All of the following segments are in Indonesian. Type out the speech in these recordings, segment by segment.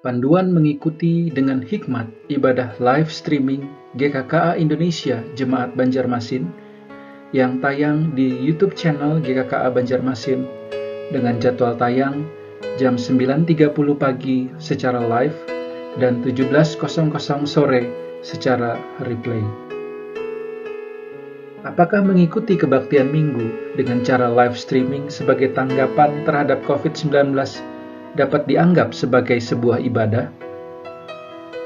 Panduan mengikuti dengan hikmat ibadah live streaming GKKA Indonesia Jemaat Banjarmasin yang tayang di YouTube channel GKKA Banjarmasin dengan jadwal tayang jam 9.30 pagi secara live dan 17.00 sore secara replay. Apakah mengikuti kebaktian minggu dengan cara live streaming sebagai tanggapan terhadap COVID-19 dapat dianggap sebagai sebuah ibadah?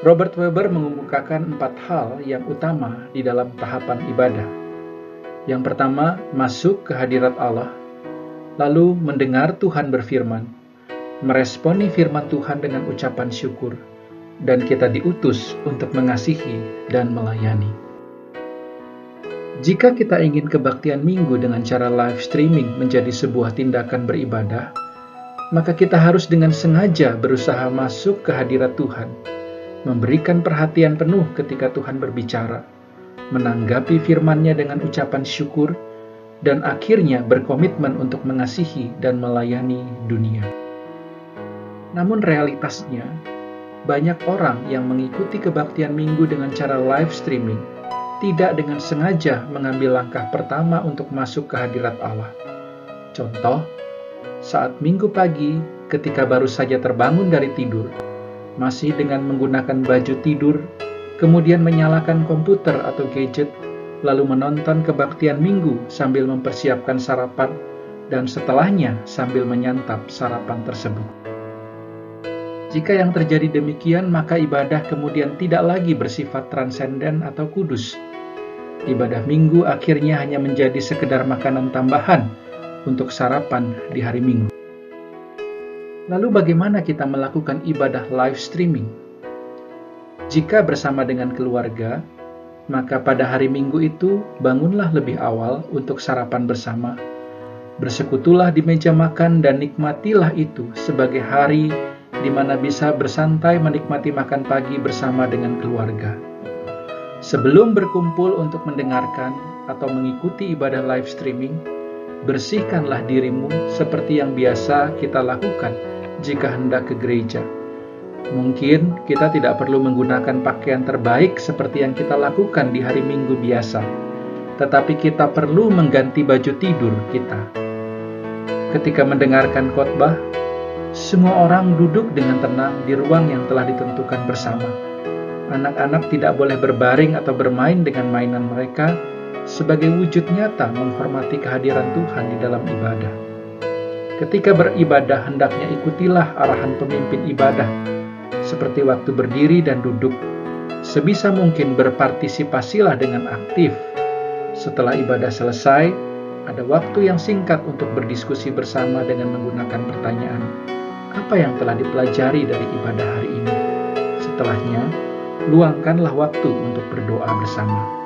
Robert Weber mengemukakan 4 hal yang utama di dalam tahapan ibadah. Yang pertama, masuk ke hadirat Allah, lalu mendengar Tuhan berfirman, meresponi firman Tuhan dengan ucapan syukur, dan kita diutus untuk mengasihi dan melayani. Jika kita ingin kebaktian minggu dengan cara live streaming menjadi sebuah tindakan beribadah, maka kita harus dengan sengaja berusaha masuk ke hadirat Tuhan, memberikan perhatian penuh ketika Tuhan berbicara, menanggapi firman-Nya dengan ucapan syukur, dan akhirnya berkomitmen untuk mengasihi dan melayani dunia. Namun realitasnya, banyak orang yang mengikuti kebaktian minggu dengan cara live streaming tidak dengan sengaja mengambil langkah pertama untuk masuk ke hadirat Allah. Contoh, saat minggu pagi ketika baru saja terbangun dari tidur, masih dengan menggunakan baju tidur, kemudian menyalakan komputer atau gadget, lalu menonton kebaktian minggu sambil mempersiapkan sarapan, dan setelahnya sambil menyantap sarapan tersebut. Jika yang terjadi demikian, maka ibadah kemudian tidak lagi bersifat transenden atau kudus. Ibadah minggu akhirnya hanya menjadi sekedar makanan tambahan untuk sarapan di hari Minggu. Lalu bagaimana kita melakukan ibadah live streaming? Jika bersama dengan keluarga, maka pada hari Minggu itu bangunlah lebih awal untuk sarapan bersama. Bersekutulah di meja makan dan nikmatilah itu sebagai hari di mana bisa bersantai menikmati makan pagi bersama dengan keluarga. Sebelum berkumpul untuk mendengarkan atau mengikuti ibadah live streaming, bersihkanlah dirimu seperti yang biasa kita lakukan jika hendak ke gereja. Mungkin kita tidak perlu menggunakan pakaian terbaik seperti yang kita lakukan di hari Minggu biasa, tetapi kita perlu mengganti baju tidur kita. Ketika mendengarkan khotbah, semua orang duduk dengan tenang di ruang yang telah ditentukan bersama. Anak-anak tidak boleh berbaring atau bermain dengan mainan mereka sebagai wujud nyata menghormati kehadiran Tuhan di dalam ibadah. Ketika beribadah, hendaknya ikutilah arahan pemimpin ibadah, seperti waktu berdiri dan duduk. Sebisa mungkin berpartisipasilah dengan aktif. Setelah ibadah selesai, ada waktu yang singkat untuk berdiskusi bersama dengan menggunakan pertanyaan, apa yang telah dipelajari dari ibadah hari ini? Setelahnya, luangkanlah waktu untuk berdoa bersama.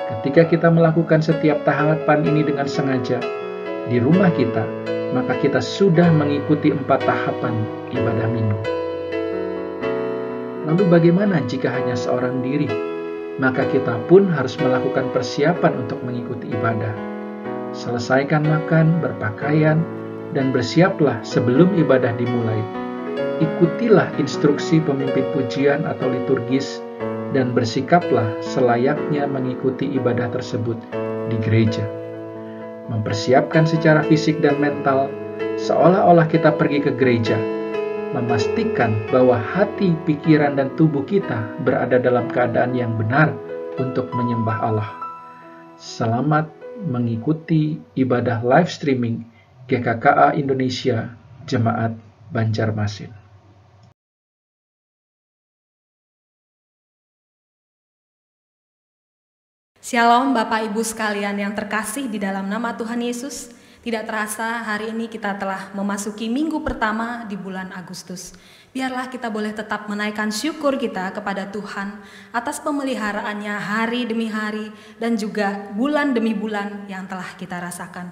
Ketika kita melakukan setiap tahapan ini dengan sengaja di rumah kita, maka kita sudah mengikuti 4 tahapan ibadah minggu. Lalu bagaimana jika hanya seorang diri? Maka kita pun harus melakukan persiapan untuk mengikuti ibadah. Selesaikan makan, berpakaian, dan bersiaplah sebelum ibadah dimulai. Ikutilah instruksi pemimpin pujian atau liturgis dan bersikaplah selayaknya mengikuti ibadah tersebut di gereja. Mempersiapkan secara fisik dan mental seolah-olah kita pergi ke gereja. Memastikan bahwa hati, pikiran, dan tubuh kita berada dalam keadaan yang benar untuk menyembah Allah. Selamat mengikuti ibadah live streaming GKKA Indonesia Jemaat Banjarmasin. Shalom Bapak Ibu sekalian yang terkasih di dalam nama Tuhan Yesus. Tidak terasa hari ini kita telah memasuki minggu pertama di bulan Agustus. Biarlah kita boleh tetap menaikkan syukur kita kepada Tuhan atas pemeliharaannya hari demi hari dan juga bulan demi bulan yang telah kita rasakan.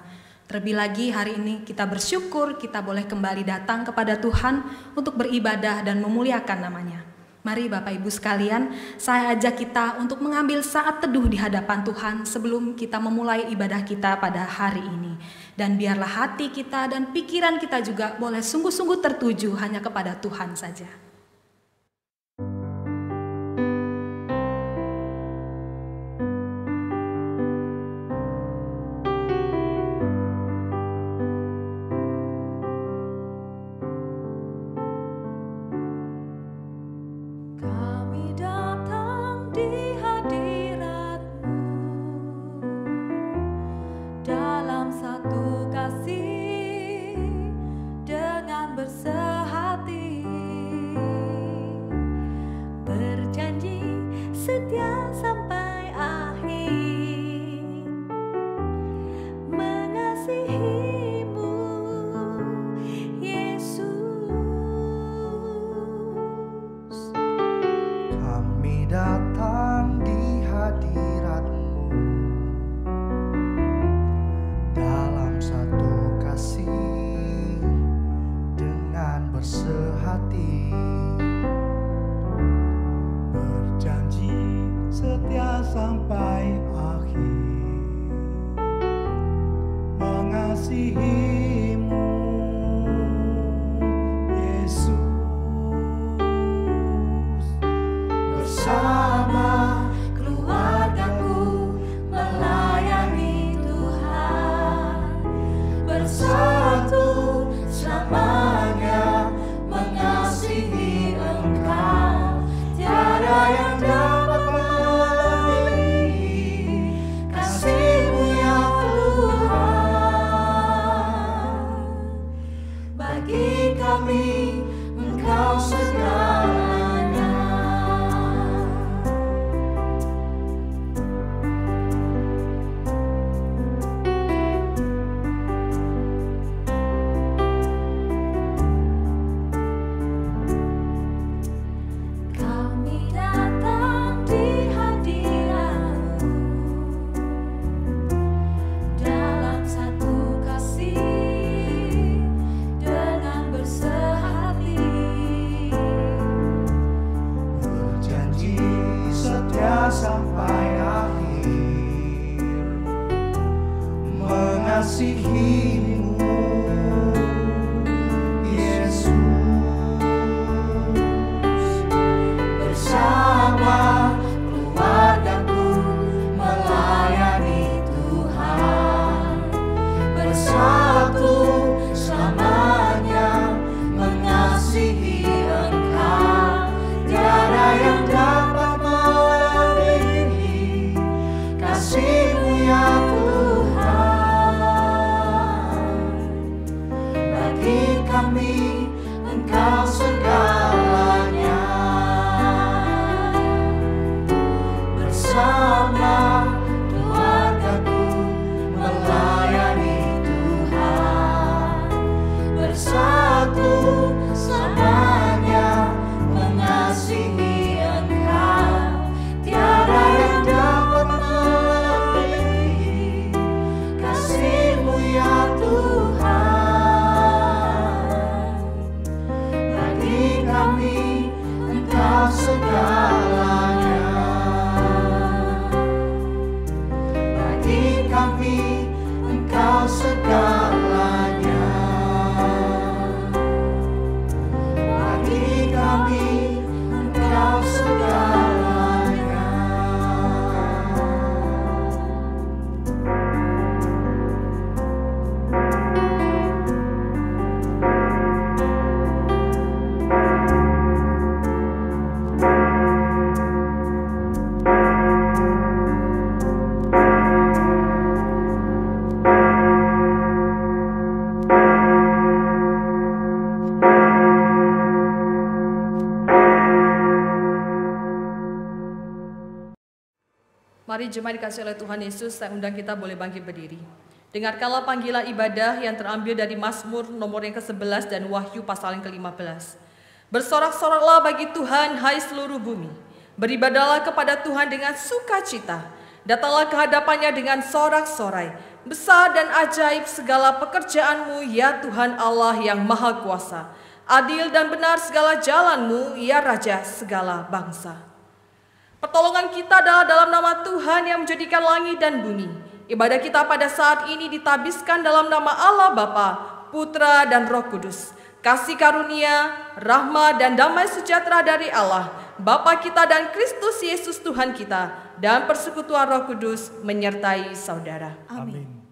Terlebih lagi hari ini kita bersyukur kita boleh kembali datang kepada Tuhan untuk beribadah dan memuliakan namanya. Mari Bapak Ibu sekalian, saya ajak kita untuk mengambil saat teduh di hadapan Tuhan sebelum kita memulai ibadah kita pada hari ini. Dan biarlah hati kita dan pikiran kita juga boleh sungguh-sungguh tertuju hanya kepada Tuhan saja. mengasihimu, Yesus. Bersama keluargaku melayani Tuhan, bersatu selamanya mengasihi Engkau. Tiada yang dapat melebihi kasih-Mu ya Tuhan. Bagi kami Engkau segalanya. Bersama keluargaku melayani Tuhan, bersatu selamanya mengasihi Engkau. Tiada yang dapat melebihi kasih-Mu ya Tuhan. Bagi kami Engkau segalanya. Bagi kami Engkau segalanya. Bagi kami Engkau segalanya. Mari jemaat dikasihi oleh Tuhan Yesus, saya undang kita boleh bangkit berdiri. Dengarkanlah panggilan ibadah yang terambil dari Mazmur nomor yang ke-11 dan Wahyu pasal yang ke-15. Bersorak-soraklah bagi Tuhan, hai seluruh bumi. Beribadahlah kepada Tuhan dengan sukacita. Datanglah ke hadapannya dengan sorak-sorai. Besar dan ajaib segala pekerjaan-Mu, ya Tuhan Allah yang Maha Kuasa. Adil dan benar segala jalan-Mu, ya Raja segala bangsa. Pertolongan kita adalah dalam nama Tuhan yang menjadikan langit dan bumi. Ibadah kita pada saat ini ditabiskan dalam nama Allah Bapa, Putra dan Roh Kudus. Kasih karunia, rahmat dan damai sejahtera dari Allah, Bapa kita dan Kristus Yesus Tuhan kita, dan persekutuan Roh Kudus menyertai saudara. Amin.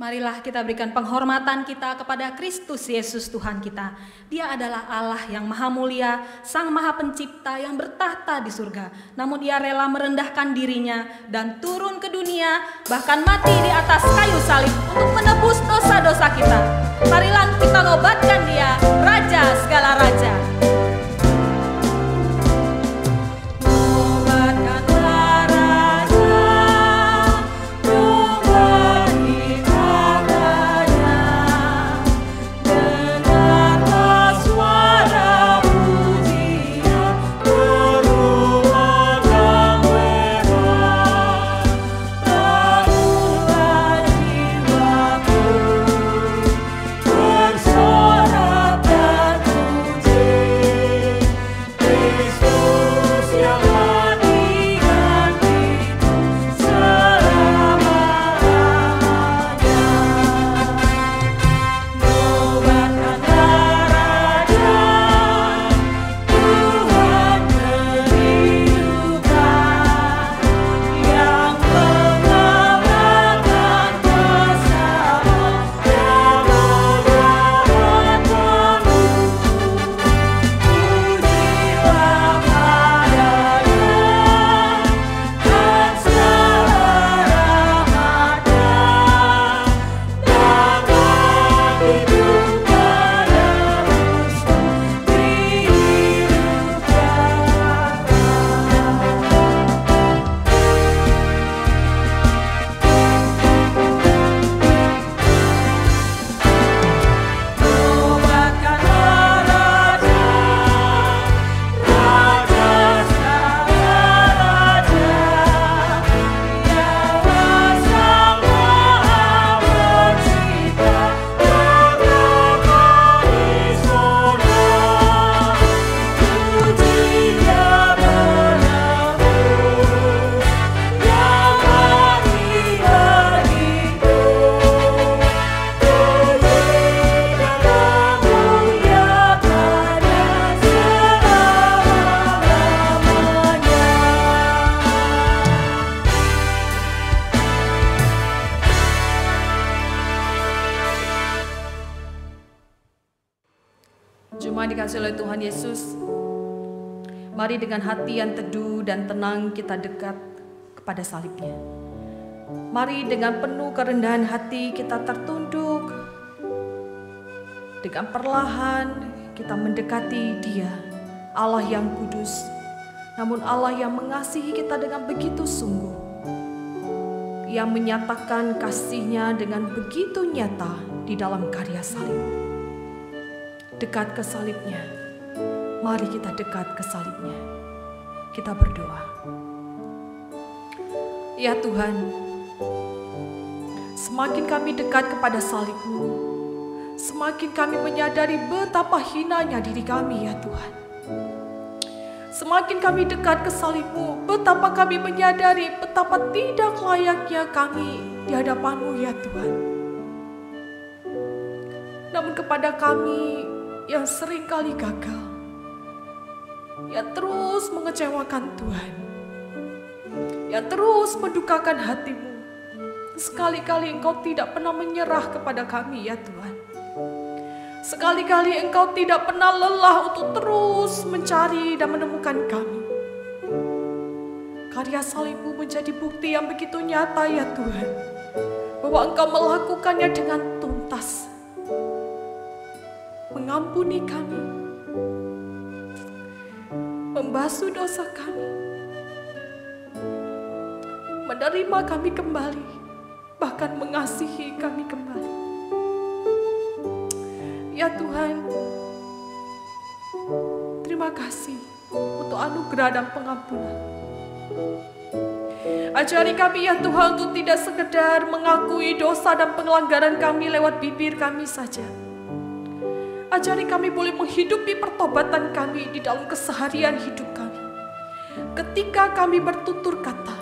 Marilah kita berikan penghormatan kita kepada Kristus Yesus Tuhan kita. Dia adalah Allah yang maha mulia, Sang Maha Pencipta yang bertahta di surga. Namun Dia rela merendahkan dirinya dan turun ke dunia, bahkan mati di atas kayu salib untuk menebus dosa-dosa kita. Marilah kita nobatkan Dia, Raja segala raja. Bersorak dan puji. dikasihi oleh Tuhan Yesus, mari dengan hati yang teduh dan tenang kita dekat kepada salib-Nya. Mari dengan penuh kerendahan hati kita tertunduk. Dengan perlahan kita mendekati Dia, Allah yang kudus, namun Allah yang mengasihi kita dengan begitu sungguh, yang menyatakan kasih-Nya dengan begitu nyata di dalam karya salib. Dekat ke salib-Nya, mari kita dekat ke salib-Nya. Kita berdoa. Ya Tuhan, semakin kami dekat kepada salib-Mu, semakin kami menyadari betapa hinanya diri kami ya Tuhan. Semakin kami dekat ke salib-Mu, betapa kami menyadari betapa tidak layaknya kami di hadapan-Mu ya Tuhan. Namun kepada kami yang sering kali gagal, yang terus mengecewakan Tuhan, yang terus mendukakan hati-Mu, sekali-kali Engkau tidak pernah menyerah kepada kami ya Tuhan. Sekali-kali Engkau tidak pernah lelah untuk terus mencari dan menemukan kami. Karya salib-Mu menjadi bukti yang begitu nyata ya Tuhan, bahwa Engkau melakukannya dengan tuntas, mengampuni kami, membasuh dosa kami, menerima kami kembali, bahkan mengasihi kami kembali. Ya Tuhan, terima kasih untuk anugerah dan pengampunan. Ajari kami ya Tuhan untuk tidak sekedar mengakui dosa dan pelanggaran kami lewat bibir kami saja. Ajari kami boleh menghidupi pertobatan kami di dalam keseharian hidup kami. Ketika kami bertutur kata,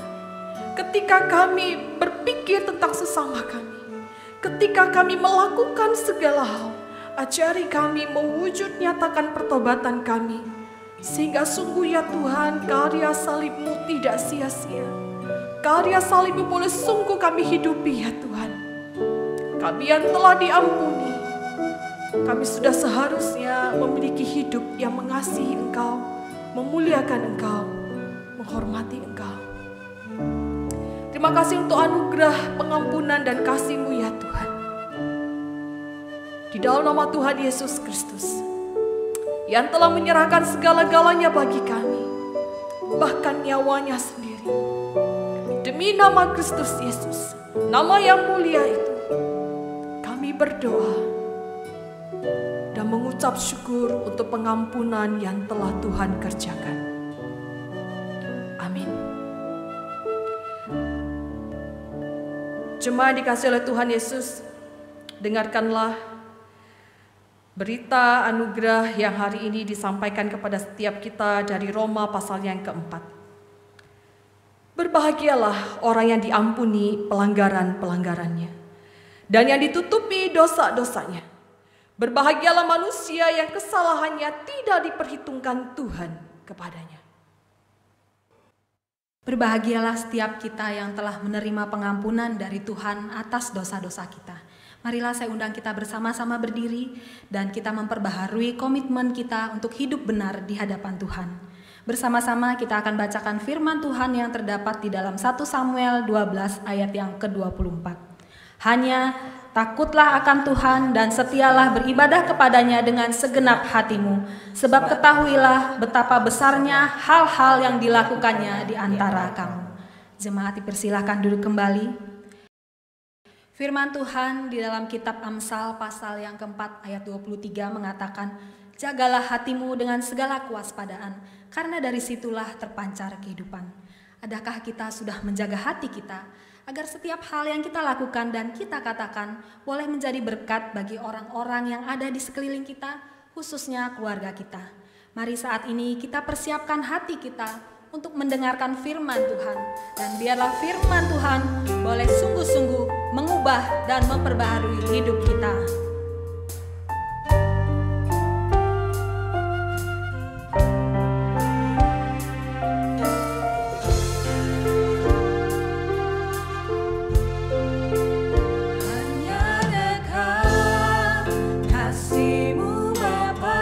ketika kami berpikir tentang sesama kami, ketika kami melakukan segala hal, ajari kami mewujud nyatakan pertobatan kami, sehingga sungguh ya Tuhan, karya salib-Mu tidak sia-sia. Karya salib-Mu boleh sungguh kami hidupi ya Tuhan. Kami yang telah diampuni, kami sudah seharusnya memiliki hidup yang mengasihi Engkau, memuliakan Engkau, menghormati Engkau. Terima kasih untuk anugerah pengampunan dan kasih-Mu ya Tuhan. Di dalam nama Tuhan Yesus Kristus, yang telah menyerahkan segala-galanya bagi kami, bahkan nyawanya sendiri, demi nama Kristus Yesus, nama yang mulia itu, kami berdoa dan mengucap syukur untuk pengampunan yang telah Tuhan kerjakan. Amin. Jemaat dikasihi oleh Tuhan Yesus, dengarkanlah berita anugerah yang hari ini disampaikan kepada setiap kita dari Roma pasal yang keempat. Berbahagialah orang yang diampuni pelanggaran-pelanggarannya dan yang ditutupi dosa-dosanya. Berbahagialah manusia yang kesalahannya tidak diperhitungkan Tuhan kepadanya. Berbahagialah setiap kita yang telah menerima pengampunan dari Tuhan atas dosa-dosa kita. Marilah saya undang kita bersama-sama berdiri dan kita memperbaharui komitmen kita untuk hidup benar di hadapan Tuhan. Bersama-sama kita akan bacakan firman Tuhan yang terdapat di dalam 1 Samuel 12 ayat yang ke-24. Hanya takutlah akan Tuhan dan setialah beribadah kepadanya dengan segenap hatimu, sebab ketahuilah betapa besarnya hal-hal yang dilakukannya di antara kamu. Jemaat dipersilahkan duduk kembali. Firman Tuhan di dalam kitab Amsal pasal yang keempat ayat 23 mengatakan, jagalah hatimu dengan segala kewaspadaan, karena dari situlah terpancar kehidupan. Adakah kita sudah menjaga hati kita, agar setiap hal yang kita lakukan dan kita katakan boleh menjadi berkat bagi orang-orang yang ada di sekeliling kita, khususnya keluarga kita. Mari saat ini kita persiapkan hati kita untuk mendengarkan firman Tuhan, dan biarlah firman Tuhan boleh sungguh-sungguh mengubah dan memperbaharui hidup kita. Hanya dekat kasih-Mu Bapa.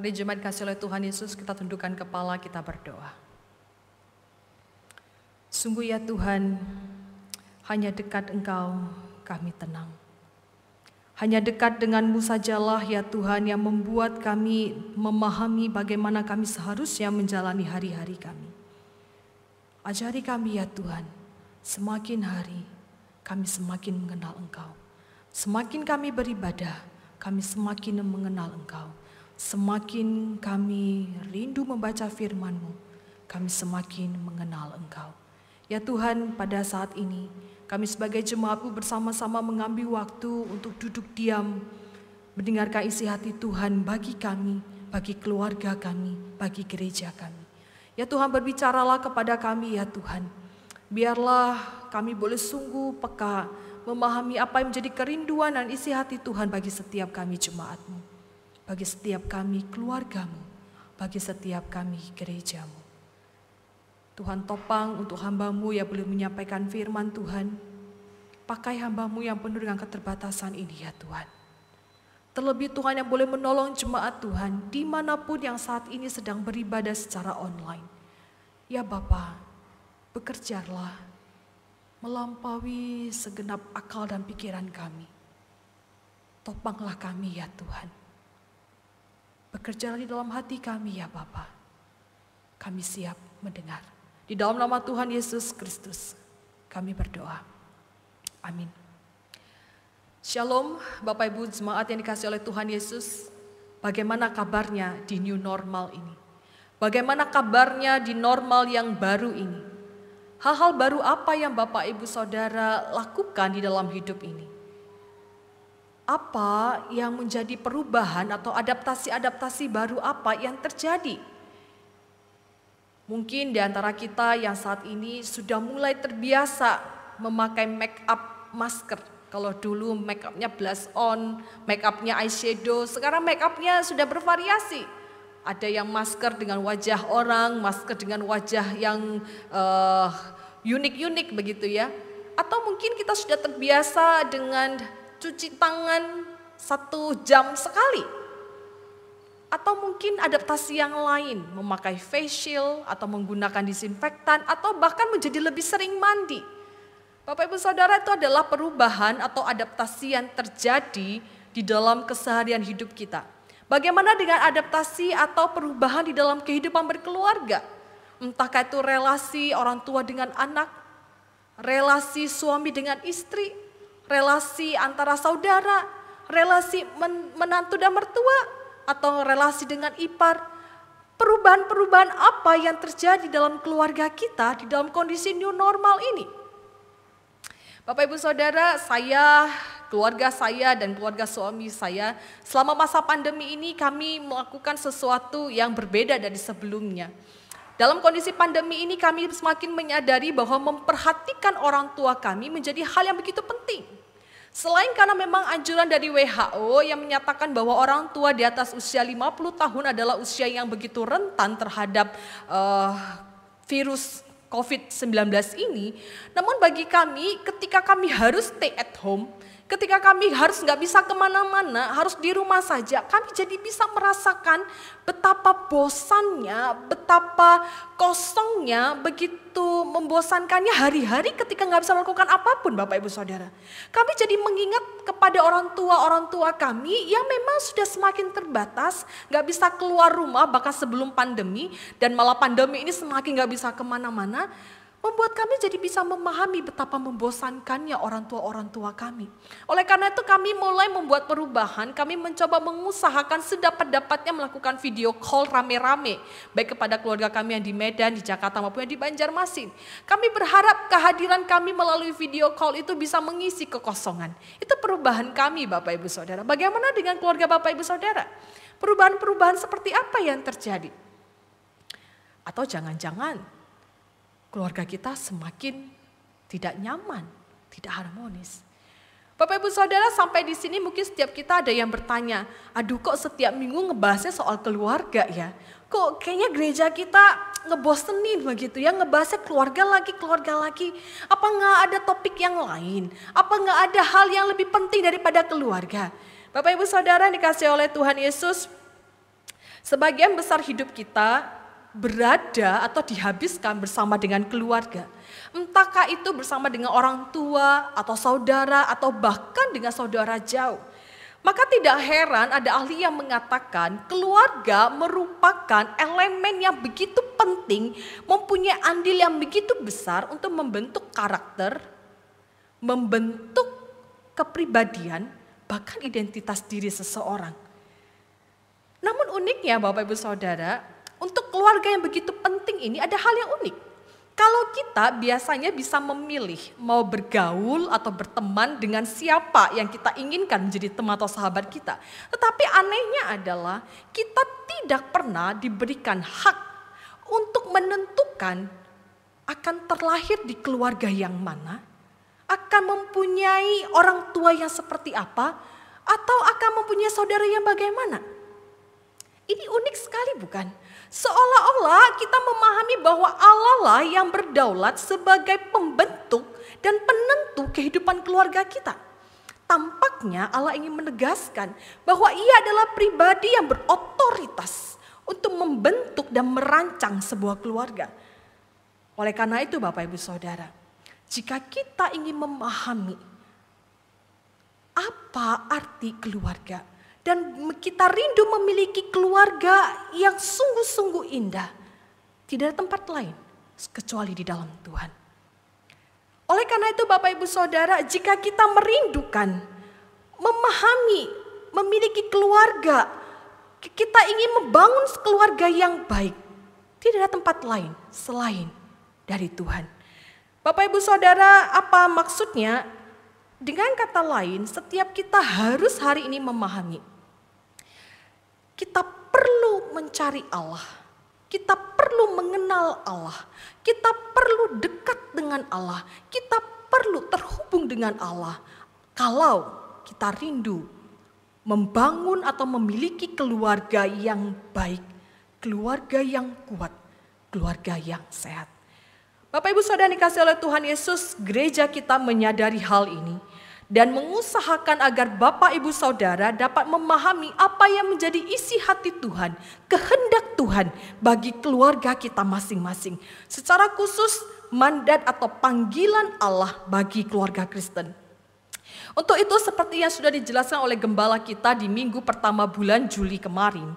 Mari jemaat dikasih oleh Tuhan Yesus, kita tundukkan kepala, kita berdoa. Sungguh ya Tuhan, hanya dekat Engkau kami tenang. Hanya dekat dengan-Mu sajalah ya Tuhan yang membuat kami memahami bagaimana kami seharusnya menjalani hari-hari kami. Ajari kami ya Tuhan, semakin hari kami semakin mengenal Engkau. Semakin kami beribadah, kami semakin mengenal Engkau. Semakin kami rindu membaca firman-Mu, kami semakin mengenal Engkau. Ya Tuhan, pada saat ini kami sebagai jemaat-Mu bersama-sama mengambil waktu untuk duduk diam, mendengarkan isi hati Tuhan bagi kami, bagi keluarga kami, bagi gereja kami. Ya Tuhan, berbicaralah kepada kami ya Tuhan. Biarlah kami boleh sungguh peka, memahami apa yang menjadi kerinduan dan isi hati Tuhan bagi setiap kami jemaat-Mu. Bagi setiap kami keluarga-Mu, bagi setiap kami gereja-Mu. Tuhan topang untuk hamba-Mu yang boleh menyampaikan firman Tuhan. Pakai hamba-Mu yang penuh dengan keterbatasan ini ya Tuhan. Terlebih Tuhan yang boleh menolong jemaat Tuhan dimanapun yang saat ini sedang beribadah secara online. Ya Bapa, bekerjalah melampaui segenap akal dan pikiran kami. Topanglah kami ya Tuhan. Bekerjalah di dalam hati kami ya Bapa. Kami siap mendengar. Di dalam nama Tuhan Yesus Kristus kami berdoa. Amin. Shalom Bapak Ibu jemaat yang dikasihi oleh Tuhan Yesus. Bagaimana kabarnya di new normal ini? Bagaimana kabarnya di normal yang baru ini? Hal-hal baru apa yang Bapak Ibu Saudara lakukan di dalam hidup ini? Apa yang menjadi perubahan atau adaptasi-adaptasi baru apa yang terjadi? Mungkin di antara kita yang saat ini sudah mulai terbiasa memakai make up masker. Kalau dulu make upnya blush on, make upnya eyeshadow, sekarang make upnya sudah bervariasi. Ada yang masker dengan wajah orang, masker dengan wajah yang unik-unik begitu ya. Atau mungkin kita sudah terbiasa dengan cuci tangan 1 jam sekali. Atau mungkin adaptasi yang lain, memakai face shield atau menggunakan disinfektan atau bahkan menjadi lebih sering mandi. Bapak Ibu Saudara, itu adalah perubahan atau adaptasi yang terjadi di dalam keseharian hidup kita. Bagaimana dengan adaptasi atau perubahan di dalam kehidupan berkeluarga? Entahkah itu relasi orang tua dengan anak, relasi suami dengan istri, relasi antara saudara, relasi menantu dan mertua, atau relasi dengan ipar. Perubahan-perubahan apa yang terjadi dalam keluarga kita di dalam kondisi new normal ini? Bapak Ibu Saudara, saya, keluarga saya dan keluarga suami saya, selama masa pandemi ini kami melakukan sesuatu yang berbeda dari sebelumnya. Dalam kondisi pandemi ini kami semakin menyadari bahwa memperhatikan orang tua kami menjadi hal yang begitu penting. Selain karena memang anjuran dari WHO yang menyatakan bahwa orang tua di atas usia 50 tahun adalah usia yang begitu rentan terhadap virus COVID-19 ini, namun bagi kami ketika kami harus stay at home, ketika kami harus nggak bisa kemana-mana, harus di rumah saja, kami jadi bisa merasakan betapa bosannya, betapa kosongnya, begitu membosankannya hari-hari ketika nggak bisa melakukan apapun Bapak Ibu Saudara. Kami jadi mengingat kepada orang tua kami yang memang sudah semakin terbatas, nggak bisa keluar rumah bahkan sebelum pandemi, dan malah pandemi ini semakin nggak bisa kemana-mana, membuat kami jadi bisa memahami betapa membosankannya orang tua kami. Oleh karena itu kami mulai membuat perubahan, kami mencoba mengusahakan sedapat-dapatnya melakukan video call rame-rame, baik kepada keluarga kami yang di Medan, di Jakarta maupun yang di Banjarmasin. Kami berharap kehadiran kami melalui video call itu bisa mengisi kekosongan. Itu perubahan kami Bapak Ibu Saudara. Bagaimana dengan keluarga Bapak Ibu Saudara? Perubahan-perubahan seperti apa yang terjadi? Atau jangan-jangan keluarga kita semakin tidak nyaman, tidak harmonis. Bapak Ibu Saudara, sampai di sini mungkin setiap kita ada yang bertanya, aduh kok setiap minggu ngebahasnya soal keluarga ya? Kok kayaknya gereja kita ngebosenin begitu ya, ngebahasnya keluarga lagi. Apa nggak ada topik yang lain? Apa nggak ada hal yang lebih penting daripada keluarga? Bapak Ibu Saudara dikasih oleh Tuhan Yesus, Sebagian besar hidup kita berada atau dihabiskan bersama dengan keluarga. Entahkah itu bersama dengan orang tua atau saudara atau bahkan dengan saudara jauh. Maka tidak heran ada ahli yang mengatakan keluarga merupakan elemen yang begitu penting, mempunyai andil yang begitu besar untuk membentuk karakter, membentuk kepribadian, bahkan identitas diri seseorang. Namun uniknya Bapak Ibu Saudara, untuk keluarga yang begitu penting ini ada hal yang unik. Kalau kita biasanya bisa memilih mau bergaul atau berteman dengan siapa yang kita inginkan menjadi teman atau sahabat kita. Tetapi anehnya adalah kita tidak pernah diberikan hak untuk menentukan akan terlahir di keluarga yang mana, akan mempunyai orang tua yang seperti apa, atau akan mempunyai saudara yang bagaimana. Ini unik sekali bukan? Seolah-olah kita memahami bahwa Allah lah yang berdaulat sebagai pembentuk dan penentu kehidupan keluarga kita. Tampaknya Allah ingin menegaskan bahwa Ia adalah pribadi yang berotoritas untuk membentuk dan merancang sebuah keluarga. Oleh karena itu Bapak Ibu Saudara, jika kita ingin memahami apa arti keluarga, dan kita rindu memiliki keluarga yang sungguh-sungguh indah, tidak ada tempat lain kecuali di dalam Tuhan. Oleh karena itu Bapak Ibu Saudara, jika kita merindukan, memahami, memiliki keluarga, kita ingin membangun keluarga yang baik, tidak ada tempat lain selain dari Tuhan. Bapak Ibu Saudara, apa maksudnya? Dengan kata lain, setiap kita harus hari ini memahami, kita perlu mencari Allah, kita perlu mengenal Allah, kita perlu dekat dengan Allah, kita perlu terhubung dengan Allah. Kalau kita rindu membangun atau memiliki keluarga yang baik, keluarga yang kuat, keluarga yang sehat. Bapak Ibu Saudara dikasihi oleh Tuhan Yesus, gereja kita menyadari hal ini dan mengusahakan agar Bapak Ibu Saudara dapat memahami apa yang menjadi isi hati Tuhan, kehendak Tuhan bagi keluarga kita masing-masing. Secara khusus mandat atau panggilan Allah bagi keluarga Kristen. Untuk itu seperti yang sudah dijelaskan oleh gembala kita di minggu pertama bulan Juli kemarin,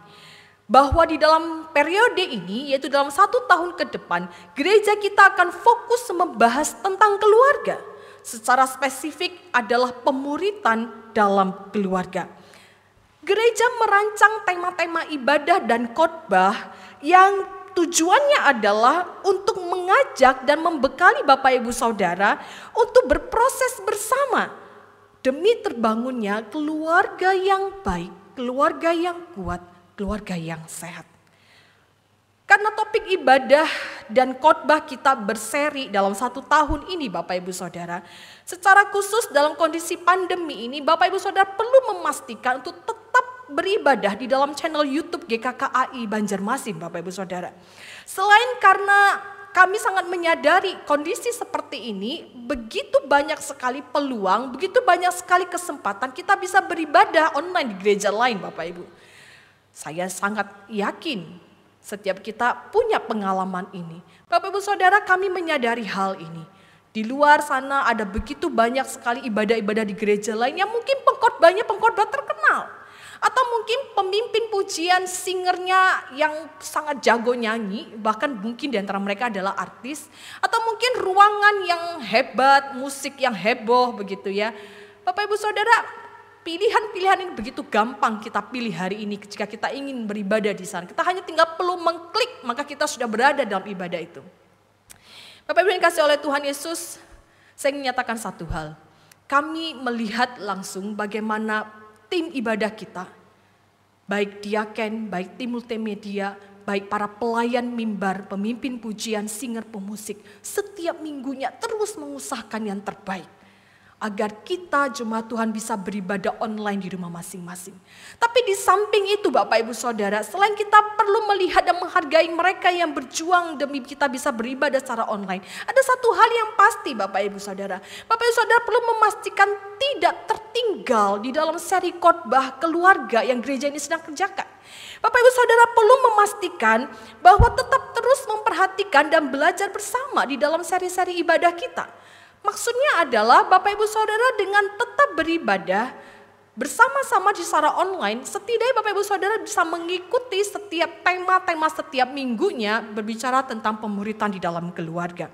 bahwa di dalam periode ini, yaitu dalam 1 tahun ke depan, gereja kita akan fokus membahas tentang keluarga. Secara spesifik adalah pemuritan dalam keluarga. Gereja merancang tema-tema ibadah dan khotbah yang tujuannya adalah untuk mengajak dan membekali Bapak Ibu Saudara untuk berproses bersama demi terbangunnya keluarga yang baik, keluarga yang kuat, keluarga yang sehat. Karena topik ibadah dan khotbah kita berseri dalam 1 tahun ini Bapak Ibu Saudara. Secara khusus dalam kondisi pandemi ini Bapak Ibu Saudara perlu memastikan untuk tetap beribadah di dalam channel YouTube GKKAI Banjarmasin Bapak Ibu Saudara. Selain karena kami sangat menyadari kondisi seperti ini, begitu banyak sekali peluang, begitu banyak sekali kesempatan kita bisa beribadah online di gereja lain Bapak Ibu. Saya sangat yakin setiap kita punya pengalaman ini. Bapak Ibu Saudara, kami menyadari hal ini. Di luar sana ada begitu banyak sekali ibadah-ibadah di gereja lain yang mungkin pengkhotbahnya pengkhotbah terkenal. Atau mungkin pemimpin pujian singernya yang sangat jago nyanyi, bahkan mungkin di antara mereka adalah artis. Atau mungkin ruangan yang hebat, musik yang heboh begitu ya. Bapak Ibu Saudara, pilihan-pilihan ini begitu gampang kita pilih hari ini jika kita ingin beribadah di sana. Kita hanya tinggal perlu mengklik, maka kita sudah berada dalam ibadah itu. Bapak Ibu yang dikasihi oleh Tuhan Yesus, saya ingin menyatakan satu hal. Kami melihat langsung bagaimana tim ibadah kita, baik diaken, baik tim multimedia, baik para pelayan mimbar, pemimpin pujian, singer, pemusik, setiap minggunya terus mengusahakan yang terbaik. agar kita jemaat Tuhan bisa beribadah online di rumah masing-masing. Tapi di samping itu Bapak Ibu Saudara, selain kita perlu melihat dan menghargai mereka yang berjuang demi kita bisa beribadah secara online, ada satu hal yang pasti Bapak Ibu Saudara. Bapak Ibu Saudara perlu memastikan tidak tertinggal di dalam seri khotbah keluarga yang gereja ini sedang kerjakan. Bapak Ibu Saudara perlu memastikan bahwa tetap terus memperhatikan dan belajar bersama di dalam seri-seri ibadah kita. Maksudnya adalah Bapak Ibu Saudara dengan tetap beribadah bersama-sama di secara online, setidaknya Bapak Ibu Saudara bisa mengikuti setiap tema-tema setiap minggunya berbicara tentang pemuritan di dalam keluarga.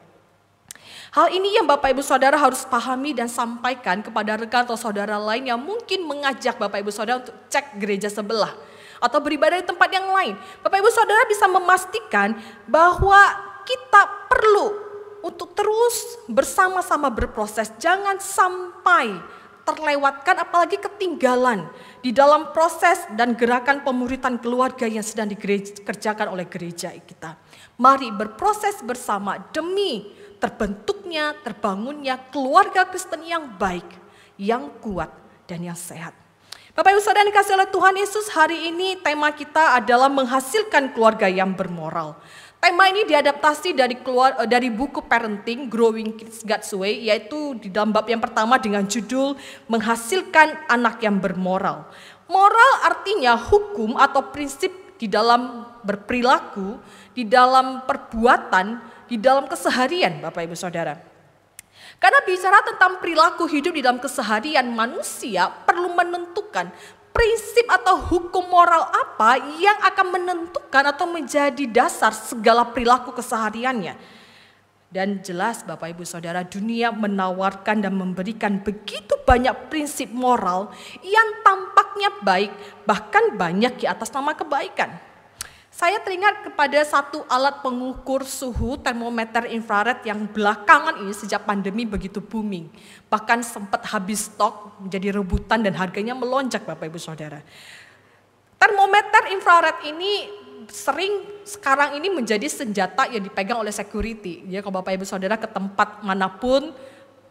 Hal ini yang Bapak Ibu Saudara harus pahami dan sampaikan kepada rekan atau saudara lain yang mungkin mengajak Bapak Ibu Saudara untuk cek gereja sebelah atau beribadah di tempat yang lain. Bapak Ibu Saudara bisa memastikan bahwa kita perlu untuk terus bersama-sama berproses, jangan sampai terlewatkan apalagi ketinggalan di dalam proses dan gerakan pemuritan keluarga yang sedang dikerjakan oleh gereja kita. Mari berproses bersama demi terbentuknya, terbangunnya keluarga Kristen yang baik, yang kuat dan yang sehat. Bapak Ibu Saudara yang dikasihi oleh Tuhan Yesus, hari ini tema kita adalah menghasilkan keluarga yang bermoral. Tema ini diadaptasi dari buku Parenting, Growing Kids God's Way, yaitu di dalam bab yang pertama dengan judul Menghasilkan Anak yang Bermoral. Moral artinya hukum atau prinsip di dalam berperilaku, di dalam perbuatan, di dalam keseharian Bapak Ibu Saudara. Karena bicara tentang perilaku hidup di dalam keseharian, manusia perlu menentukan prinsip atau hukum moral apa yang akan menentukan atau menjadi dasar segala perilaku kesehariannya. Dan jelas Bapak Ibu Saudara, dunia menawarkan dan memberikan begitu banyak prinsip moral yang tampaknya baik, bahkan banyak di atas nama kebaikan. Saya teringat kepada satu alat pengukur suhu termometer infrared yang belakangan ini sejak pandemi begitu booming. Bahkan sempat habis stok, menjadi rebutan dan harganya melonjak Bapak Ibu Saudara. Termometer infrared ini sering sekarang ini menjadi senjata yang dipegang oleh security. Jadi kalau Bapak Ibu Saudara ke tempat manapun,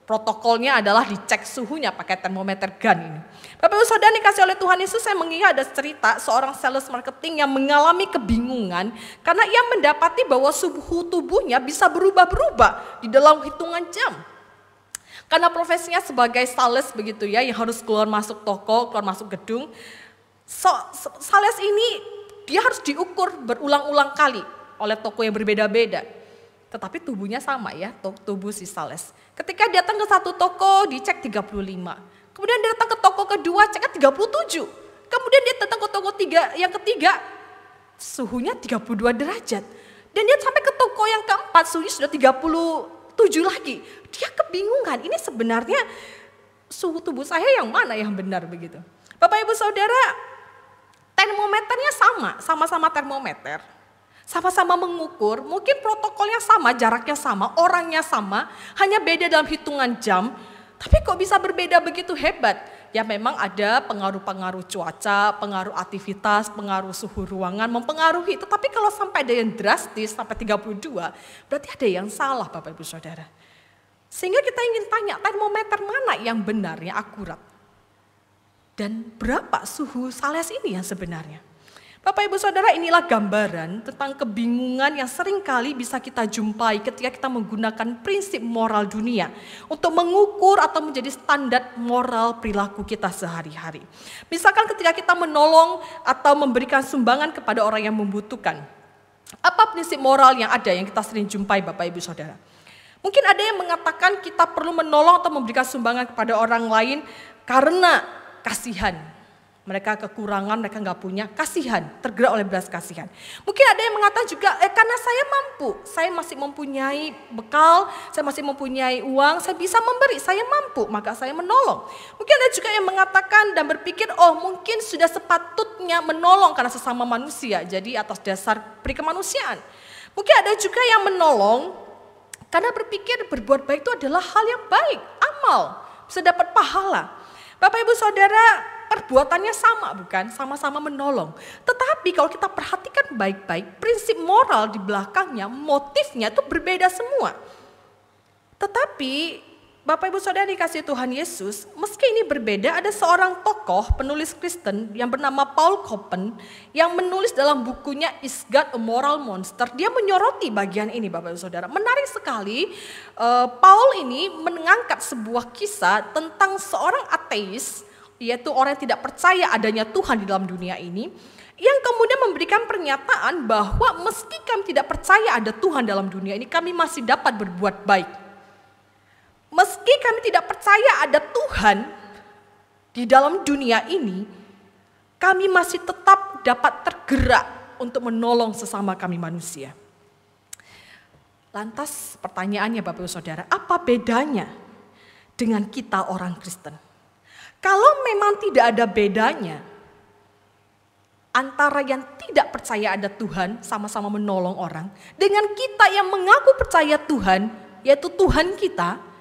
protokolnya adalah dicek suhunya pakai termometer gun ini. Bapak Ibu Saudara dikasih oleh Tuhan Yesus, saya mengingat ada cerita seorang sales marketing yang mengalami kebingungan karena ia mendapati bahwa suhu tubuhnya bisa berubah-berubah di dalam hitungan jam. Karena profesinya sebagai sales begitu ya, yang harus keluar masuk toko, keluar masuk gedung. Sales ini dia harus diukur berulang-ulang kali oleh toko yang berbeda-beda. Tetapi tubuhnya sama ya, tubuh si sales. Ketika datang ke satu toko dicek 35. Kemudian dia datang ke toko kedua ceknya 37. Kemudian dia datang ke toko yang ketiga suhunya 32 derajat. Dan dia sampai ke toko yang keempat suhunya sudah 37 lagi. Dia kebingungan, ini sebenarnya suhu tubuh saya yang mana yang benar begitu. Bapak Ibu Saudara, termometernya sama-sama termometer. Sama-sama mengukur, mungkin protokolnya sama, jaraknya sama, orangnya sama, hanya beda dalam hitungan jam, tapi kok bisa berbeda begitu hebat? Ya memang ada pengaruh-pengaruh cuaca, pengaruh aktivitas, pengaruh suhu ruangan, mempengaruhi. Tetapi kalau sampai ada yang drastis, sampai 32, berarti ada yang salah Bapak Ibu Saudara. Sehingga kita ingin tanya, termometer mana yang benar, yang akurat? Dan berapa suhu sales ini yang sebenarnya? Bapak Ibu Saudara, inilah gambaran tentang kebingungan yang seringkali bisa kita jumpai ketika kita menggunakan prinsip moral dunia untuk mengukur atau menjadi standar moral perilaku kita sehari-hari. Misalkan ketika kita menolong atau memberikan sumbangan kepada orang yang membutuhkan. Apa prinsip moral yang ada yang kita sering jumpai Bapak Ibu Saudara? Mungkin ada yang mengatakan kita perlu menolong atau memberikan sumbangan kepada orang lain karena kasihan. Mereka kekurangan, mereka nggak punya, kasihan, tergerak oleh belas kasihan. Mungkin ada yang mengatakan juga, karena saya mampu, saya masih mempunyai bekal, saya masih mempunyai uang, saya bisa memberi, saya mampu, maka saya menolong. Mungkin ada juga yang mengatakan dan berpikir, oh mungkin sudah sepatutnya menolong karena sesama manusia, jadi atas dasar perikemanusiaan. Mungkin ada juga yang menolong karena berpikir berbuat baik itu adalah hal yang baik, amal, bisa dapat pahala. Bapak Ibu Saudara, perbuatannya sama bukan? Sama-sama menolong. Tetapi kalau kita perhatikan baik-baik, prinsip moral di belakangnya, motifnya itu berbeda semua. Tetapi Bapak Ibu Saudara dikasihi Tuhan Yesus, meski ini berbeda, ada seorang tokoh penulis Kristen yang bernama Paul Coppen yang menulis dalam bukunya Is God a Moral Monster. Dia menyoroti bagian ini Bapak Ibu Saudara. Menarik sekali, Paul ini mengangkat sebuah kisah tentang seorang ateis, yaitu orang yang tidak percaya adanya Tuhan di dalam dunia ini, yang kemudian memberikan pernyataan bahwa meski kami tidak percaya ada Tuhan dalam dunia ini, kami masih dapat berbuat baik. Meski kami tidak percaya ada Tuhan di dalam dunia ini, kami masih tetap dapat tergerak untuk menolong sesama kami manusia. Lantas pertanyaannya Bapak Ibu Saudara, apa bedanya dengan kita orang Kristen? Kalau memang tidak ada bedanya antara yang tidak percaya ada Tuhan sama-sama menolong orang, dengan kita yang mengaku percaya Tuhan, yaitu Tuhan kita,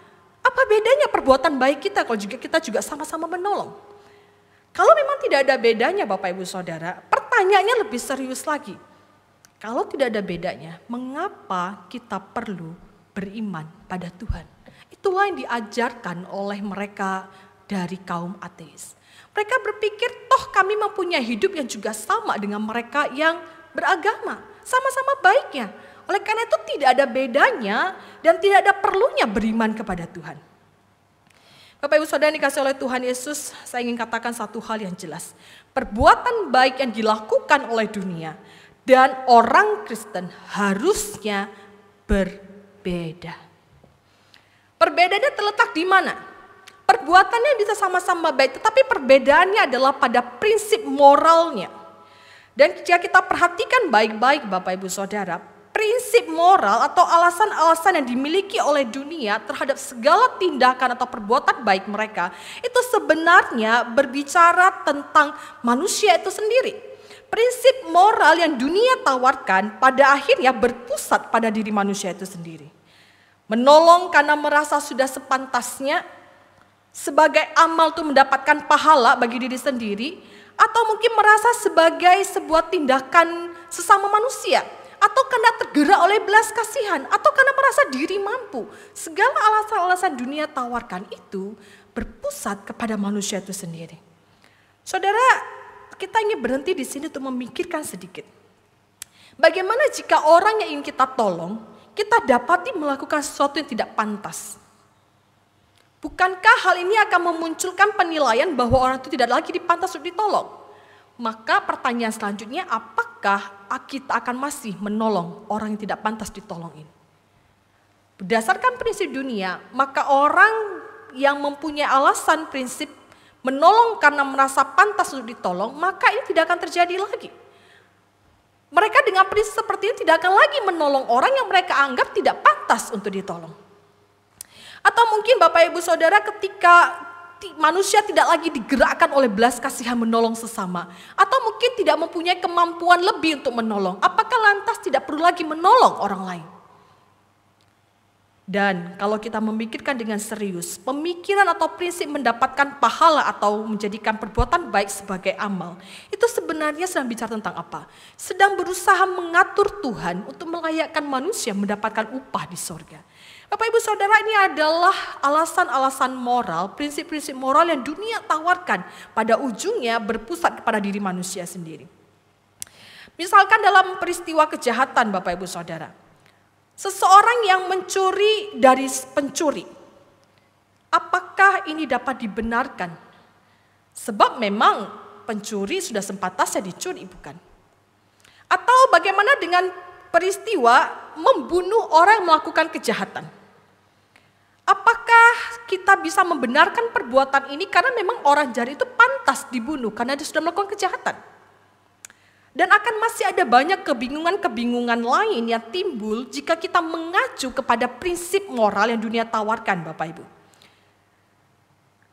apa bedanya perbuatan baik kita kalau kita juga sama-sama menolong? Kalau memang tidak ada bedanya Bapak Ibu Saudara, pertanyaannya lebih serius lagi. Kalau tidak ada bedanya, mengapa kita perlu beriman pada Tuhan? Itulah yang diajarkan oleh mereka dari kaum ateis. Mereka berpikir toh kami mempunyai hidup yang juga sama dengan mereka yang beragama. Sama-sama baiknya. Oleh karena itu tidak ada bedanya dan tidak ada perlunya beriman kepada Tuhan. Bapak Ibu Saudara dikasihi oleh Tuhan Yesus, saya ingin katakan satu hal yang jelas. Perbuatan baik yang dilakukan oleh dunia dan orang Kristen harusnya berbeda. Perbedaannya terletak di mana? Perbuatannya bisa sama-sama baik, tetapi perbedaannya adalah pada prinsip moralnya. Dan jika kita perhatikan baik-baik Bapak Ibu Saudara, prinsip moral atau alasan-alasan yang dimiliki oleh dunia terhadap segala tindakan atau perbuatan baik mereka, itu sebenarnya berbicara tentang manusia itu sendiri. Prinsip moral yang dunia tawarkan pada akhirnya berpusat pada diri manusia itu sendiri. Menolong karena merasa sudah sepantasnya, sebagai amal untuk mendapatkan pahala bagi diri sendiri, atau mungkin merasa sebagai sebuah tindakan sesama manusia, atau karena tergerak oleh belas kasihan, atau karena merasa diri mampu. Segala alasan-alasan dunia tawarkan itu berpusat kepada manusia itu sendiri. Saudara, kita ingin berhenti di sini untuk memikirkan sedikit. Bagaimana jika orang yang ingin kita tolong, kita dapati melakukan sesuatu yang tidak pantas? Bukankah hal ini akan memunculkan penilaian bahwa orang itu tidak lagi dipantas untuk ditolong? Maka pertanyaan selanjutnya, apakah kita akan masih menolong orang yang tidak pantas ditolong ini? Berdasarkan prinsip dunia, maka orang yang mempunyai alasan prinsip menolong karena merasa pantas untuk ditolong, maka ini tidak akan terjadi lagi. Mereka dengan prinsip seperti ini tidak akan lagi menolong orang yang mereka anggap tidak pantas untuk ditolong. Atau mungkin Bapak Ibu Saudara ketika manusia tidak lagi digerakkan oleh belas kasihan menolong sesama. Atau mungkin tidak mempunyai kemampuan lebih untuk menolong. Apakah lantas tidak perlu lagi menolong orang lain? Dan kalau kita memikirkan dengan serius, pemikiran atau prinsip mendapatkan pahala atau menjadikan perbuatan baik sebagai amal, itu sebenarnya sedang bicara tentang apa? Sedang berusaha mengatur Tuhan untuk melayakkan manusia mendapatkan upah di sorga. Bapak Ibu Saudara, ini adalah alasan-alasan moral, prinsip-prinsip moral yang dunia tawarkan, pada ujungnya berpusat kepada diri manusia sendiri. Misalkan dalam peristiwa kejahatan Bapak Ibu Saudara, seseorang yang mencuri dari pencuri, apakah ini dapat dibenarkan? Sebab memang pencuri sudah sepantasnya dicuri, bukan? Atau bagaimana dengan peristiwa membunuh orang yang melakukan kejahatan? Apakah kita bisa membenarkan perbuatan ini karena memang orang jahat itu pantas dibunuh karena dia sudah melakukan kejahatan? Dan akan masih ada banyak kebingungan-kebingungan lain yang timbul jika kita mengacu kepada prinsip moral yang dunia tawarkan, Bapak Ibu.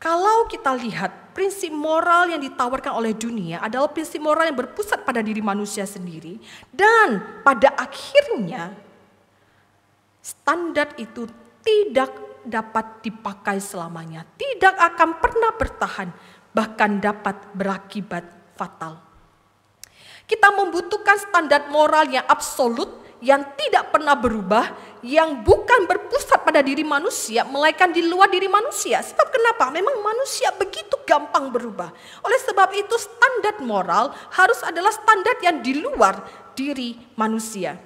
Kalau kita lihat prinsip moral yang ditawarkan oleh dunia adalah prinsip moral yang berpusat pada diri manusia sendiri, dan pada akhirnya standar itu tidak dapat dipakai selamanya, tidak akan pernah bertahan, bahkan dapat berakibat fatal. Kita membutuhkan standar moral yang absolut yang tidak pernah berubah, yang bukan berpusat pada diri manusia, melainkan di luar diri manusia. Sebab kenapa? Memang manusia begitu gampang berubah. Oleh sebab itu standar moral harus adalah standar yang di luar diri manusia.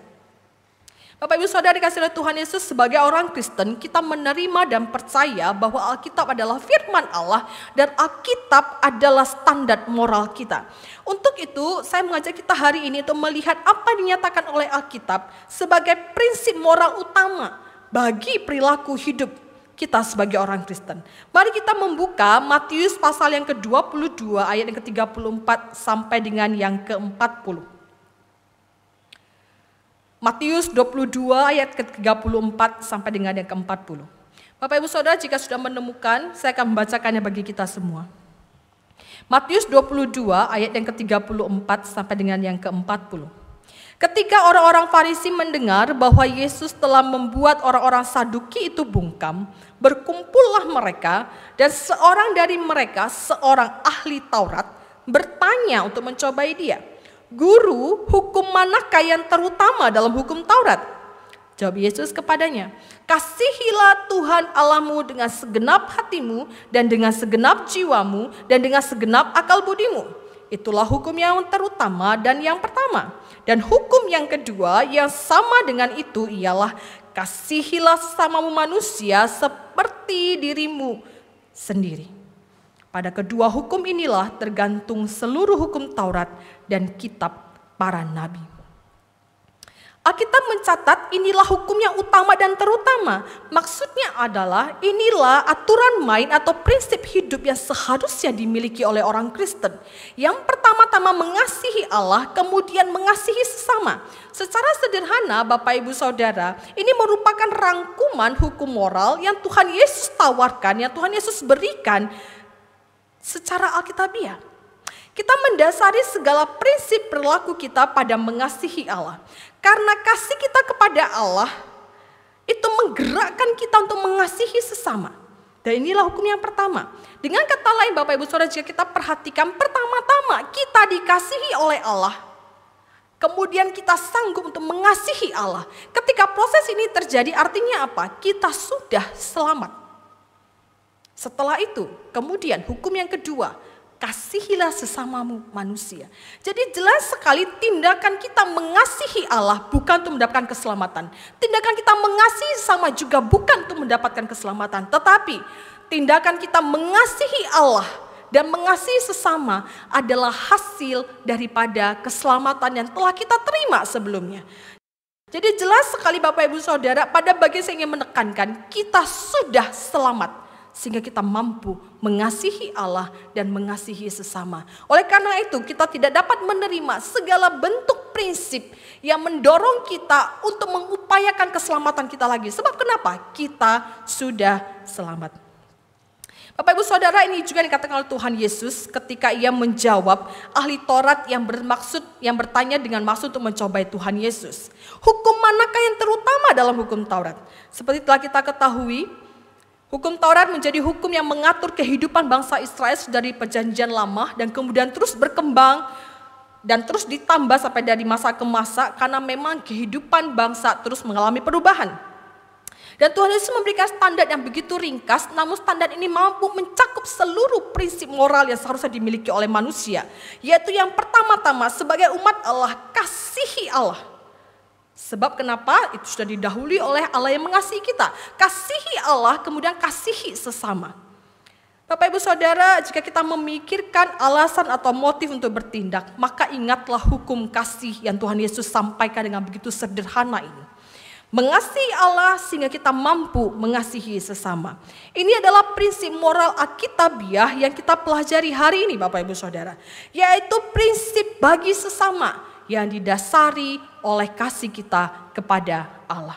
Bapak Ibu Saudara dikasihi oleh Tuhan Yesus, sebagai orang Kristen kita menerima dan percaya bahwa Alkitab adalah firman Allah dan Alkitab adalah standar moral kita. Untuk itu saya mengajak kita hari ini untuk melihat apa yang dinyatakan oleh Alkitab sebagai prinsip moral utama bagi perilaku hidup kita sebagai orang Kristen. Mari kita membuka Matius pasal yang ke-22 ayat yang ke-34 sampai dengan yang ke-40. Matius 22 ayat ke-34 sampai dengan yang ke-40. Bapak Ibu Saudara, jika sudah menemukan, saya akan membacakannya bagi kita semua. Matius 22 ayat yang ke-34 sampai dengan yang ke-40. Ketika orang-orang Farisi mendengar bahwa Yesus telah membuat orang-orang Saduki itu bungkam, berkumpullah mereka, dan seorang dari mereka, seorang ahli Taurat, bertanya untuk mencobai dia, "Guru, hukum manakah yang terutama dalam hukum Taurat?" Jawab Yesus kepadanya, "Kasihilah Tuhan Allahmu dengan segenap hatimu dan dengan segenap jiwamu dan dengan segenap akal budimu. Itulah hukum yang terutama dan yang pertama. Dan hukum yang kedua yang sama dengan itu ialah kasihilah sesamamu manusia seperti dirimu sendiri. Pada kedua hukum inilah tergantung seluruh hukum Taurat dan kitab para nabi." Alkitab mencatat inilah hukum yang utama dan terutama. Maksudnya adalah inilah aturan main atau prinsip hidup yang seharusnya dimiliki oleh orang Kristen. Yang pertama-tama mengasihi Allah, kemudian mengasihi sesama. Secara sederhana Bapak Ibu Saudara, ini merupakan rangkuman hukum moral yang Tuhan Yesus tawarkan, yang Tuhan Yesus berikan secara alkitabiah. Kita mendasari segala prinsip perilaku kita pada mengasihi Allah. Karena kasih kita kepada Allah itu menggerakkan kita untuk mengasihi sesama. Dan inilah hukum yang pertama. Dengan kata lain Bapak Ibu Saudara, jika kita perhatikan, pertama-tama kita dikasihi oleh Allah. Kemudian kita sanggup untuk mengasihi Allah. Ketika proses ini terjadi artinya apa? Kita sudah selamat. Setelah itu, kemudian hukum yang kedua, kasihilah sesamamu manusia. Jadi jelas sekali tindakan kita mengasihi Allah bukan untuk mendapatkan keselamatan. Tindakan kita mengasihi sesama juga bukan untuk mendapatkan keselamatan. Tetapi tindakan kita mengasihi Allah dan mengasihi sesama adalah hasil daripada keselamatan yang telah kita terima sebelumnya. Jadi jelas sekali Bapak Ibu Saudara, pada bagian saya ingin menekankan, kita sudah selamat. Sehingga kita mampu mengasihi Allah dan mengasihi sesama. Oleh karena itu kita tidak dapat menerima segala bentuk prinsip yang mendorong kita untuk mengupayakan keselamatan kita lagi. Sebab kenapa? Kita sudah selamat. Bapak Ibu Saudara, ini juga dikatakan oleh Tuhan Yesus ketika ia menjawab ahli Taurat yang bertanya dengan maksud untuk mencobai Tuhan Yesus. Hukum manakah yang terutama dalam hukum Taurat? Seperti telah kita ketahui, hukum Taurat menjadi hukum yang mengatur kehidupan bangsa Israel dari perjanjian lama dan kemudian terus berkembang dan terus ditambah sampai dari masa ke masa karena memang kehidupan bangsa terus mengalami perubahan. Dan Tuhan Yesus memberikan standar yang begitu ringkas, namun standar ini mampu mencakup seluruh prinsip moral yang seharusnya dimiliki oleh manusia. Yaitu yang pertama-tama sebagai umat Allah, kasihi Allah. Sebab kenapa? Itu sudah didahului oleh Allah yang mengasihi kita. Kasihi Allah, kemudian kasihi sesama. Bapak Ibu Saudara, jika kita memikirkan alasan atau motif untuk bertindak, maka ingatlah hukum kasih yang Tuhan Yesus sampaikan dengan begitu sederhana ini. Mengasihi Allah sehingga kita mampu mengasihi sesama. Ini adalah prinsip moral alkitabiah yang kita pelajari hari ini Bapak Ibu Saudara. Yaitu prinsip bagi sesama yang didasari oleh kasih kita kepada Allah.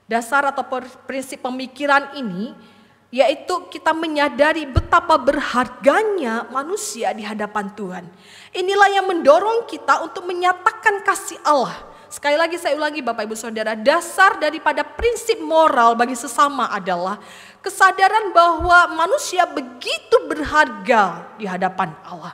Dasar atau prinsip pemikiran ini yaitu kita menyadari betapa berharganya manusia di hadapan Tuhan. Inilah yang mendorong kita untuk menyatakan kasih Allah. Sekali lagi saya ulangi Bapak Ibu Saudara, dasar daripada prinsip moral bagi sesama adalah kesadaran bahwa manusia begitu berharga di hadapan Allah.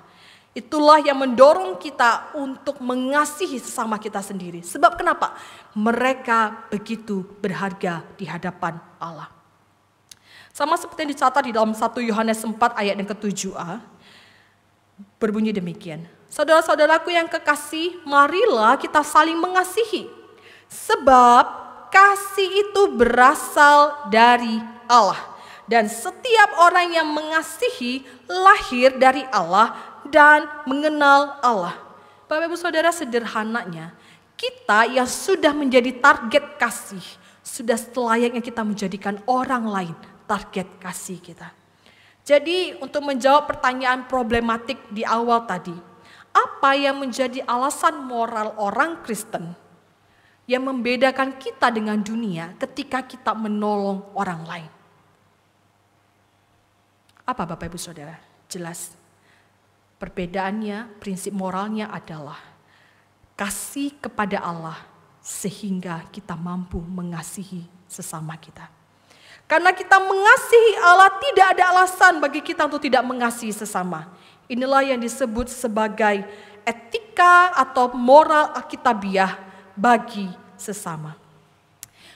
Itulah yang mendorong kita untuk mengasihi sesama kita sendiri. Sebab kenapa? Mereka begitu berharga di hadapan Allah. Sama seperti yang dicatat di dalam 1 Yohanes 4 ayat yang ke-7a, berbunyi demikian. Saudara-saudaraku yang kekasih, marilah kita saling mengasihi. Sebab kasih itu berasal dari Allah. Dan setiap orang yang mengasihi lahir dari Allah dan mengenal Allah. Bapak Ibu Saudara, sederhananya kita yang sudah menjadi target kasih, sudah selayaknya kita menjadikan orang lain target kasih kita. Jadi untuk menjawab pertanyaan problematik di awal tadi, apa yang menjadi alasan moral orang Kristen yang membedakan kita dengan dunia ketika kita menolong orang lain? Apa Bapak Ibu Saudara? Jelas. Perbedaannya, prinsip moralnya adalah kasih kepada Allah sehingga kita mampu mengasihi sesama kita. Karena kita mengasihi Allah, tidak ada alasan bagi kita untuk tidak mengasihi sesama. Inilah yang disebut sebagai etika atau moral alkitabiah bagi sesama.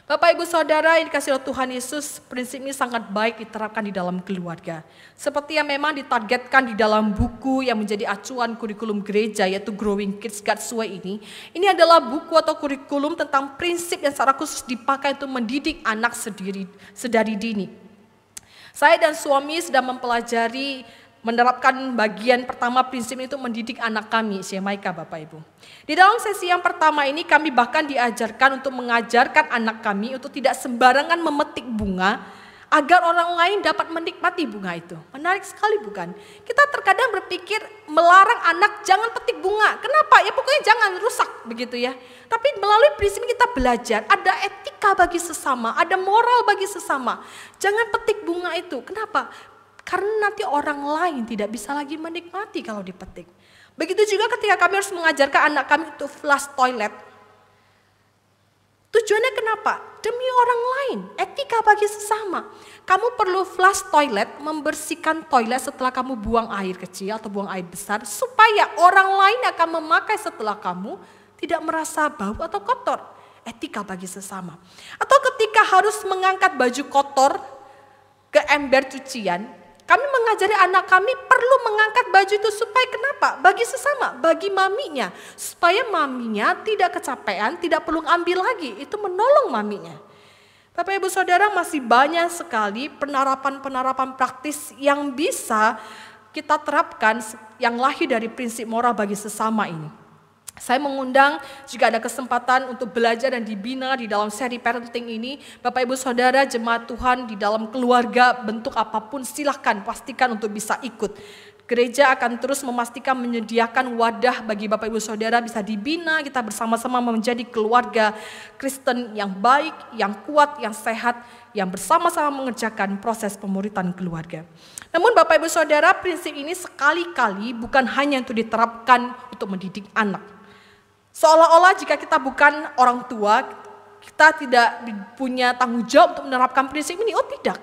Bapak Ibu Saudara yang dikasihi oleh Tuhan Yesus, prinsip ini sangat baik diterapkan di dalam keluarga. Seperti yang memang ditargetkan di dalam buku yang menjadi acuan kurikulum gereja, yaitu Growing Kids God's Way ini. Ini adalah buku atau kurikulum tentang prinsip yang secara khusus dipakai untuk mendidik anak sedari dini. Saya dan suami sedang mempelajari menerapkan bagian pertama prinsip itu mendidik anak kami, Shemaika Bapak Ibu. Di dalam sesi yang pertama ini kami bahkan diajarkan untuk mengajarkan anak kami untuk tidak sembarangan memetik bunga agar orang lain dapat menikmati bunga itu. Menarik sekali bukan? Kita terkadang berpikir melarang anak jangan petik bunga. Kenapa? Ya pokoknya jangan rusak begitu ya. Tapi melalui prinsip kita belajar ada etika bagi sesama, ada moral bagi sesama. Jangan petik bunga itu. Kenapa? Karena nanti orang lain tidak bisa lagi menikmati kalau dipetik. Begitu juga ketika kami harus mengajarkan anak kami untuk flush toilet. Tujuannya kenapa? Demi orang lain, etika bagi sesama. Kamu perlu flush toilet, membersihkan toilet setelah kamu buang air kecil atau buang air besar. Supaya orang lain akan memakai setelah kamu tidak merasa bau atau kotor. Etika bagi sesama. Atau ketika harus mengangkat baju kotor ke ember cucian, kami mengajari anak kami perlu mengangkat baju itu supaya kenapa? Bagi sesama, bagi maminya. Supaya maminya tidak kecapean, tidak perlu ambil lagi. Itu menolong maminya. Bapak Ibu Saudara, masih banyak sekali penerapan-penerapan praktis yang bisa kita terapkan yang lahir dari prinsip moral bagi sesama ini. Saya mengundang jika ada kesempatan untuk belajar dan dibina di dalam seri parenting ini. Bapak Ibu Saudara, jemaat Tuhan di dalam keluarga bentuk apapun silahkan pastikan untuk bisa ikut. Gereja akan terus memastikan menyediakan wadah bagi Bapak Ibu Saudara bisa dibina, kita bersama-sama menjadi keluarga Kristen yang baik, yang kuat, yang sehat, yang bersama-sama mengerjakan proses pemuritan keluarga. Namun Bapak Ibu Saudara, prinsip ini sekali-kali bukan hanya untuk diterapkan untuk mendidik anak. Seolah-olah jika kita bukan orang tua, kita tidak punya tanggung jawab untuk menerapkan prinsip ini. Oh tidak.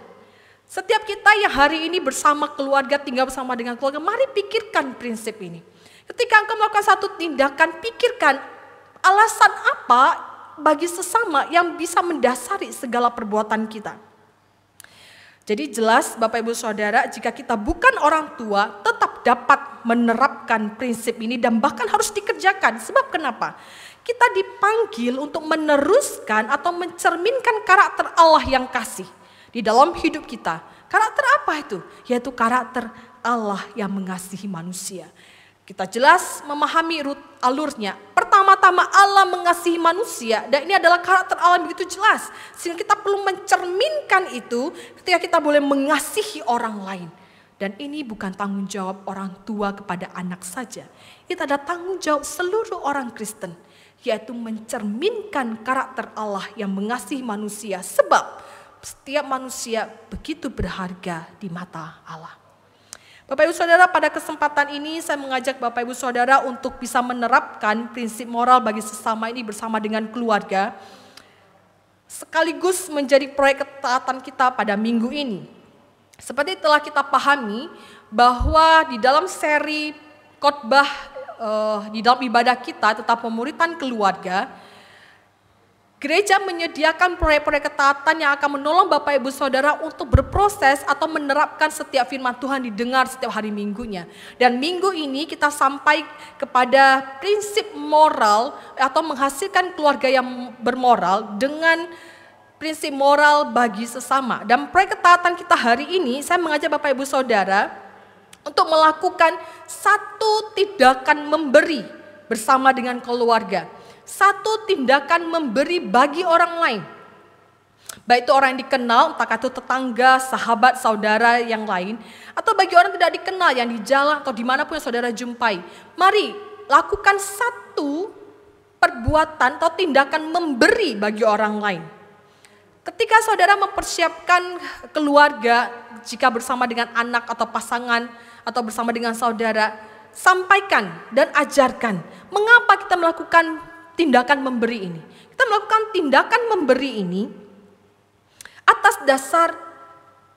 Setiap kita yang hari ini bersama keluarga, tinggal bersama dengan keluarga, mari pikirkan prinsip ini. Ketika engkau melakukan satu tindakan, pikirkan alasan apa bagi sesama yang bisa mendasari segala perbuatan kita. Jadi jelas Bapak Ibu Saudara, jika kita bukan orang tua tetap dapat menerapkan prinsip ini dan bahkan harus dikerjakan. Sebab kenapa? Kita dipanggil untuk meneruskan atau mencerminkan karakter Allah yang kasih di dalam hidup kita. Karakter apa itu? Yaitu karakter Allah yang mengasihi manusia. Kita jelas memahami alurnya. Pertama-tama Allah mengasihi manusia dan ini adalah karakter Allah yang begitu jelas. Sehingga kita perlu mencerminkan itu ketika kita boleh mengasihi orang lain. Dan ini bukan tanggung jawab orang tua kepada anak saja. Itu ada tanggung jawab seluruh orang Kristen. Yaitu mencerminkan karakter Allah yang mengasihi manusia. Sebab setiap manusia begitu berharga di mata Allah. Bapak Ibu Saudara, pada kesempatan ini saya mengajak Bapak Ibu Saudara untuk bisa menerapkan prinsip moral bagi sesama ini bersama dengan keluarga. Sekaligus menjadi proyek ketaatan kita pada minggu ini. Seperti telah kita pahami bahwa di dalam seri khotbah di dalam ibadah kita tentang pemuritan keluarga, gereja menyediakan proyek-proyek ketaatan yang akan menolong Bapak Ibu Saudara untuk berproses atau menerapkan setiap firman Tuhan didengar setiap hari minggunya. Dan minggu ini kita sampai kepada prinsip moral atau menghasilkan keluarga yang bermoral dengan prinsip moral bagi sesama. Dan proyek ketaatan kita hari ini, saya mengajak Bapak Ibu Saudara untuk melakukan satu tindakan memberi bersama dengan keluarga. Satu tindakan memberi bagi orang lain. Baik itu orang yang dikenal, entah itu tetangga, sahabat, saudara yang lain. Atau bagi orang yang tidak dikenal, yang di jalan atau dimanapun yang saudara jumpai. Mari lakukan satu perbuatan atau tindakan memberi bagi orang lain. Ketika saudara mempersiapkan keluarga, jika bersama dengan anak atau pasangan, atau bersama dengan saudara, sampaikan dan ajarkan mengapa kita melakukan tindakan memberi ini. Kita melakukan tindakan memberi ini atas dasar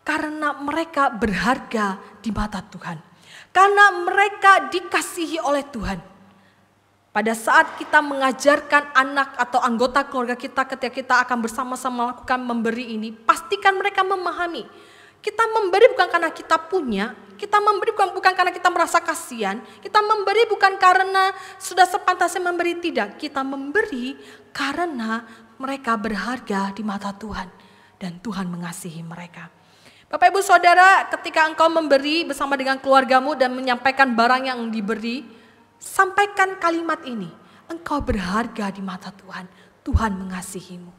karena mereka berharga di mata Tuhan. Karena mereka dikasihi oleh Tuhan. Pada saat kita mengajarkan anak atau anggota keluarga kita ketika kita akan bersama-sama melakukan memberi ini, pastikan mereka memahami. Kita memberi bukan karena kita punya, kita memberi bukan karena kita merasa kasihan, kita memberi bukan karena sudah sepantasnya memberi, tidak. Kita memberi karena mereka berharga di mata Tuhan dan Tuhan mengasihi mereka. Bapak Ibu Saudara, ketika engkau memberi bersama dengan keluargamu dan menyampaikan barang yang diberi, sampaikan kalimat ini, engkau berharga di mata Tuhan, Tuhan mengasihimu.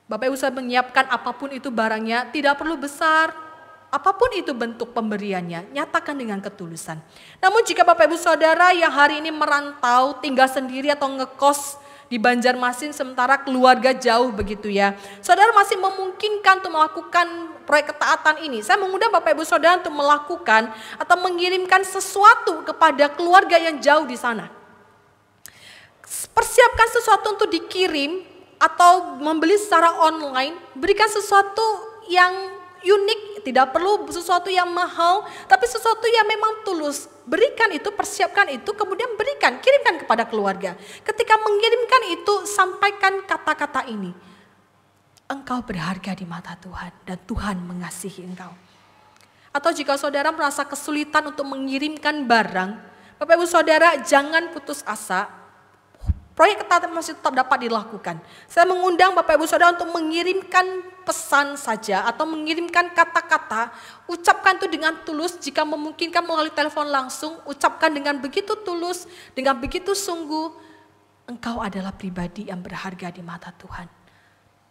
Bapak Ibu Saudara menyiapkan apapun itu barangnya, tidak perlu besar, apapun itu bentuk pemberiannya, nyatakan dengan ketulusan. Namun jika Bapak Ibu Saudara yang hari ini merantau, tinggal sendiri atau ngekos di Banjarmasin sementara keluarga jauh begitu ya, saudara masih memungkinkan untuk melakukan proyek ketaatan ini. Saya mengundang Bapak Ibu Saudara untuk melakukan atau mengirimkan sesuatu kepada keluarga yang jauh di sana. Persiapkan sesuatu untuk dikirim atau membeli secara online, berikan sesuatu yang unik, tidak perlu sesuatu yang mahal, tapi sesuatu yang memang tulus. Berikan itu, persiapkan itu, kemudian berikan, kirimkan kepada keluarga. Ketika mengirimkan itu, sampaikan kata-kata ini. Engkau berharga di mata Tuhan dan Tuhan mengasihi engkau. Atau jika saudara merasa kesulitan untuk mengirimkan barang, Bapak Ibu Saudara jangan putus asa. Proyek ketaatan masih tetap dapat dilakukan. Saya mengundang Bapak Ibu Saudara untuk mengirimkan pesan saja atau mengirimkan kata-kata, ucapkan itu dengan tulus, jika memungkinkan melalui telepon langsung, ucapkan dengan begitu tulus, dengan begitu sungguh, engkau adalah pribadi yang berharga di mata Tuhan.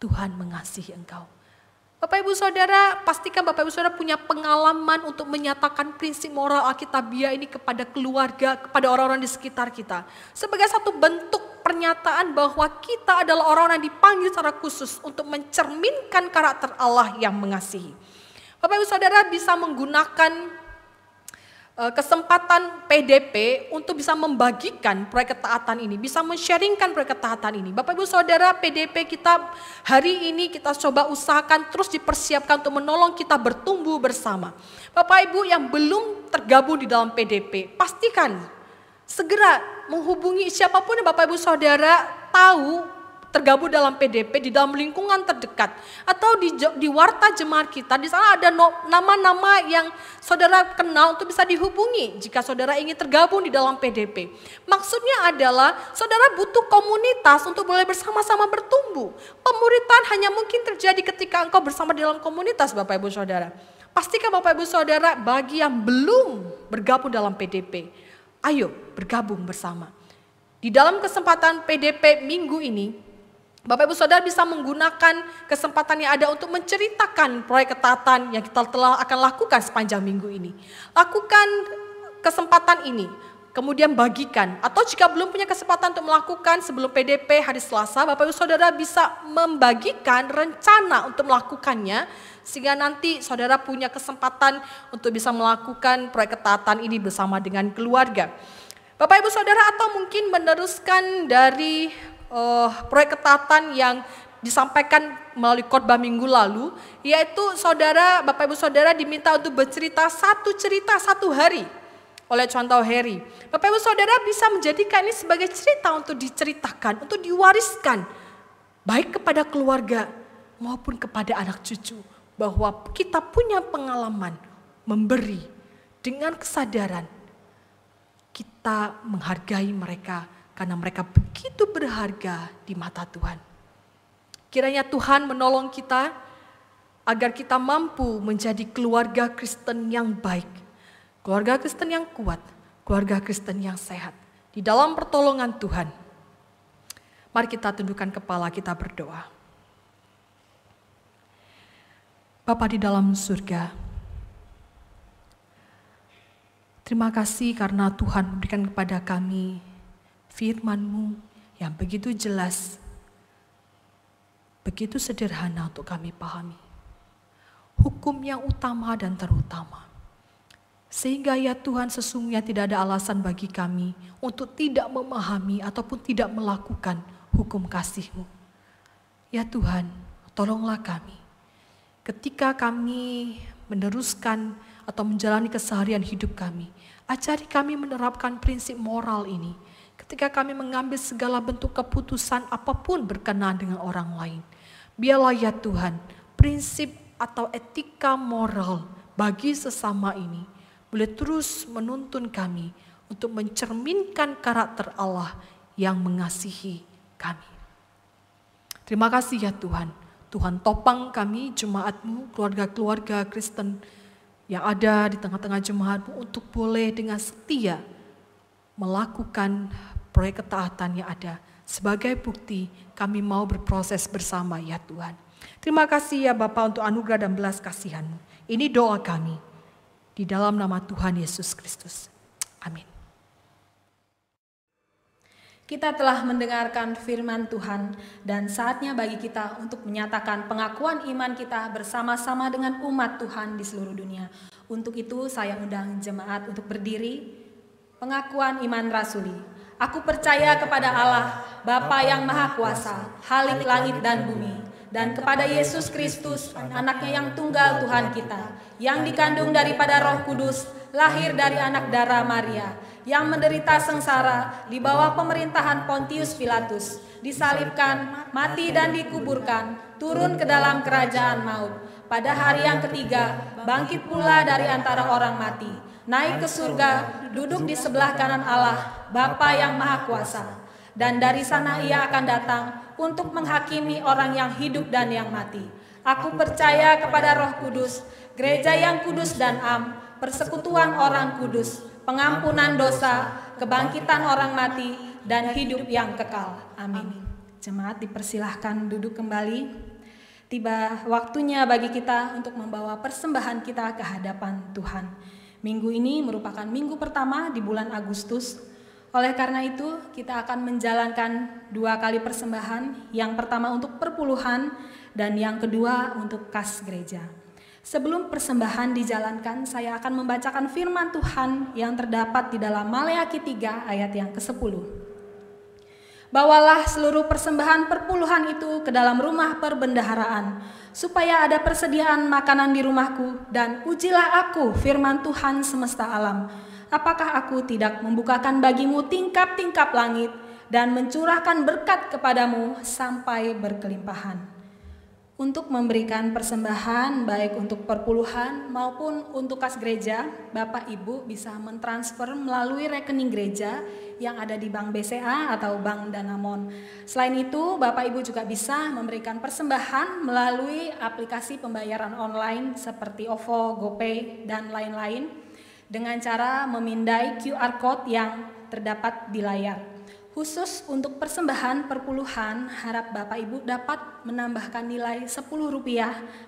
Tuhan mengasihi engkau. Bapak Ibu Saudara, pastikan Bapak Ibu Saudara punya pengalaman untuk menyatakan prinsip moral Alkitabiah ini kepada keluarga, kepada orang-orang di sekitar kita. Sebagai satu bentuk pernyataan bahwa kita adalah orang-orang yang dipanggil secara khusus untuk mencerminkan karakter Allah yang mengasihi. Bapak Ibu Saudara bisa menggunakan kesempatan PDP untuk bisa membagikan proyek ketaatan ini, bisa men-sharingkan proyek ketaatan ini. Bapak Ibu Saudara, PDP kita hari ini kita coba usahakan terus dipersiapkan untuk menolong kita bertumbuh bersama. Bapak Ibu yang belum tergabung di dalam PDP, pastikan segera menghubungi siapapun yang Bapak Ibu Saudara tahu tergabung dalam PDP di dalam lingkungan terdekat atau di warta jemaat kita. Di sana ada nama-nama yang saudara kenal untuk bisa dihubungi jika saudara ingin tergabung di dalam PDP. Maksudnya adalah saudara butuh komunitas untuk boleh bersama-sama bertumbuh. Pemuritan hanya mungkin terjadi ketika engkau bersama di dalam komunitas, Bapak Ibu Saudara. Pastikan Bapak Ibu Saudara, bagi yang belum bergabung dalam PDP, ayo bergabung bersama. Di dalam kesempatan PDP minggu ini, Bapak Ibu Saudara bisa menggunakan kesempatan yang ada untuk menceritakan proyek ketaatan yang kita telah akan lakukan sepanjang minggu ini. Lakukan kesempatan ini, kemudian bagikan. Atau jika belum punya kesempatan untuk melakukan sebelum PDP hari Selasa, Bapak Ibu Saudara bisa membagikan rencana untuk melakukannya, sehingga nanti saudara punya kesempatan untuk bisa melakukan proyek ketaatan ini bersama dengan keluarga. Bapak Ibu Saudara, atau mungkin meneruskan dari proyek ketaatan yang disampaikan melalui khotbah minggu lalu, yaitu saudara, Bapak Ibu Saudara diminta untuk bercerita satu cerita satu hari. oleh contoh Harry. Bapak Ibu Saudara bisa menjadikan ini sebagai cerita untuk diceritakan, untuk diwariskan. Baik kepada keluarga maupun kepada anak cucu. Bahwa kita punya pengalaman memberi dengan kesadaran. Kita menghargai mereka karena mereka begitu berharga di mata Tuhan. Kiranya Tuhan menolong kita agar kita mampu menjadi keluarga Kristen yang baik. Keluarga Kristen yang kuat, keluarga Kristen yang sehat. Di dalam pertolongan Tuhan. Mari kita tundukkan kepala, kita berdoa. Bapa di dalam surga, terima kasih karena Tuhan memberikan kepada kami firman-Mu yang begitu jelas, begitu sederhana untuk kami pahami. Hukum yang utama dan terutama. Sehingga ya Tuhan sesungguhnya tidak ada alasan bagi kami untuk tidak memahami ataupun tidak melakukan hukum kasih-Mu. Ya Tuhan, tolonglah kami. Ketika kami meneruskan atau menjalani keseharian hidup kami, ajari kami menerapkan prinsip moral ini. Ketika kami mengambil segala bentuk keputusan apapun berkenaan dengan orang lain. Biarlah ya Tuhan, prinsip atau etika moral bagi sesama ini boleh terus menuntun kami untuk mencerminkan karakter Allah yang mengasihi kami. Terima kasih ya Tuhan. Tuhan topang kami, jemaat-Mu, keluarga-keluarga Kristen yang ada di tengah-tengah jemaat-Mu untuk boleh dengan setia melakukan proyek ketaatan yang ada. Sebagai bukti kami mau berproses bersama ya Tuhan. Terima kasih ya Bapa untuk anugerah dan belas kasihan-Mu. Ini doa kami di dalam nama Tuhan Yesus Kristus. Amin. Kita telah mendengarkan firman Tuhan dan saatnya bagi kita untuk menyatakan pengakuan iman kita bersama-sama dengan umat Tuhan di seluruh dunia. Untuk itu saya undang jemaat untuk berdiri. Pengakuan iman rasuli. Aku percaya kepada Allah, Bapa yang Maha Kuasa, Khalik langit dan bumi, dan kepada Yesus Kristus, anaknya yang tunggal Tuhan kita, yang dikandung daripada Roh Kudus, lahir dari anak darah Maria, yang menderita sengsara di bawah pemerintahan Pontius Pilatus, disalibkan, mati dan dikuburkan, turun ke dalam kerajaan maut. Pada hari yang ketiga, bangkit pula dari antara orang mati, naik ke surga, duduk di sebelah kanan Allah, Bapa yang Maha Kuasa. Dan dari sana ia akan datang untuk menghakimi orang yang hidup dan yang mati. Aku percaya kepada Roh Kudus, gereja yang kudus dan am, persekutuan orang kudus, pengampunan dosa, kebangkitan orang mati, dan hidup yang kekal. Amin. Jemaat dipersilahkan duduk kembali. Tiba waktunya bagi kita untuk membawa persembahan kita ke hadapan Tuhan. Minggu ini merupakan minggu pertama di bulan Agustus. Oleh karena itu, kita akan menjalankan 2 kali persembahan. Yang pertama untuk perpuluhan dan yang kedua untuk kas gereja. Sebelum persembahan dijalankan, saya akan membacakan firman Tuhan yang terdapat di dalam Maleakhi 3 ayat yang ke-10. Bawalah seluruh persembahan perpuluhan itu ke dalam rumah perbendaharaan, supaya ada persediaan makanan di rumahku, dan ujilah aku firman Tuhan semesta alam. Apakah aku tidak membukakan bagimu tingkap-tingkap langit, dan mencurahkan berkat kepadamu sampai berkelimpahan. Untuk memberikan persembahan baik untuk perpuluhan maupun untuk kas gereja, Bapak Ibu bisa mentransfer melalui rekening gereja yang ada di Bank BCA atau Bank Danamon. Selain itu, Bapak Ibu juga bisa memberikan persembahan melalui aplikasi pembayaran online seperti OVO, GoPay, dan lain-lain dengan cara memindai QR Code yang terdapat di layar. Khusus untuk persembahan perpuluhan, harap Bapak Ibu dapat menambahkan nilai Rp10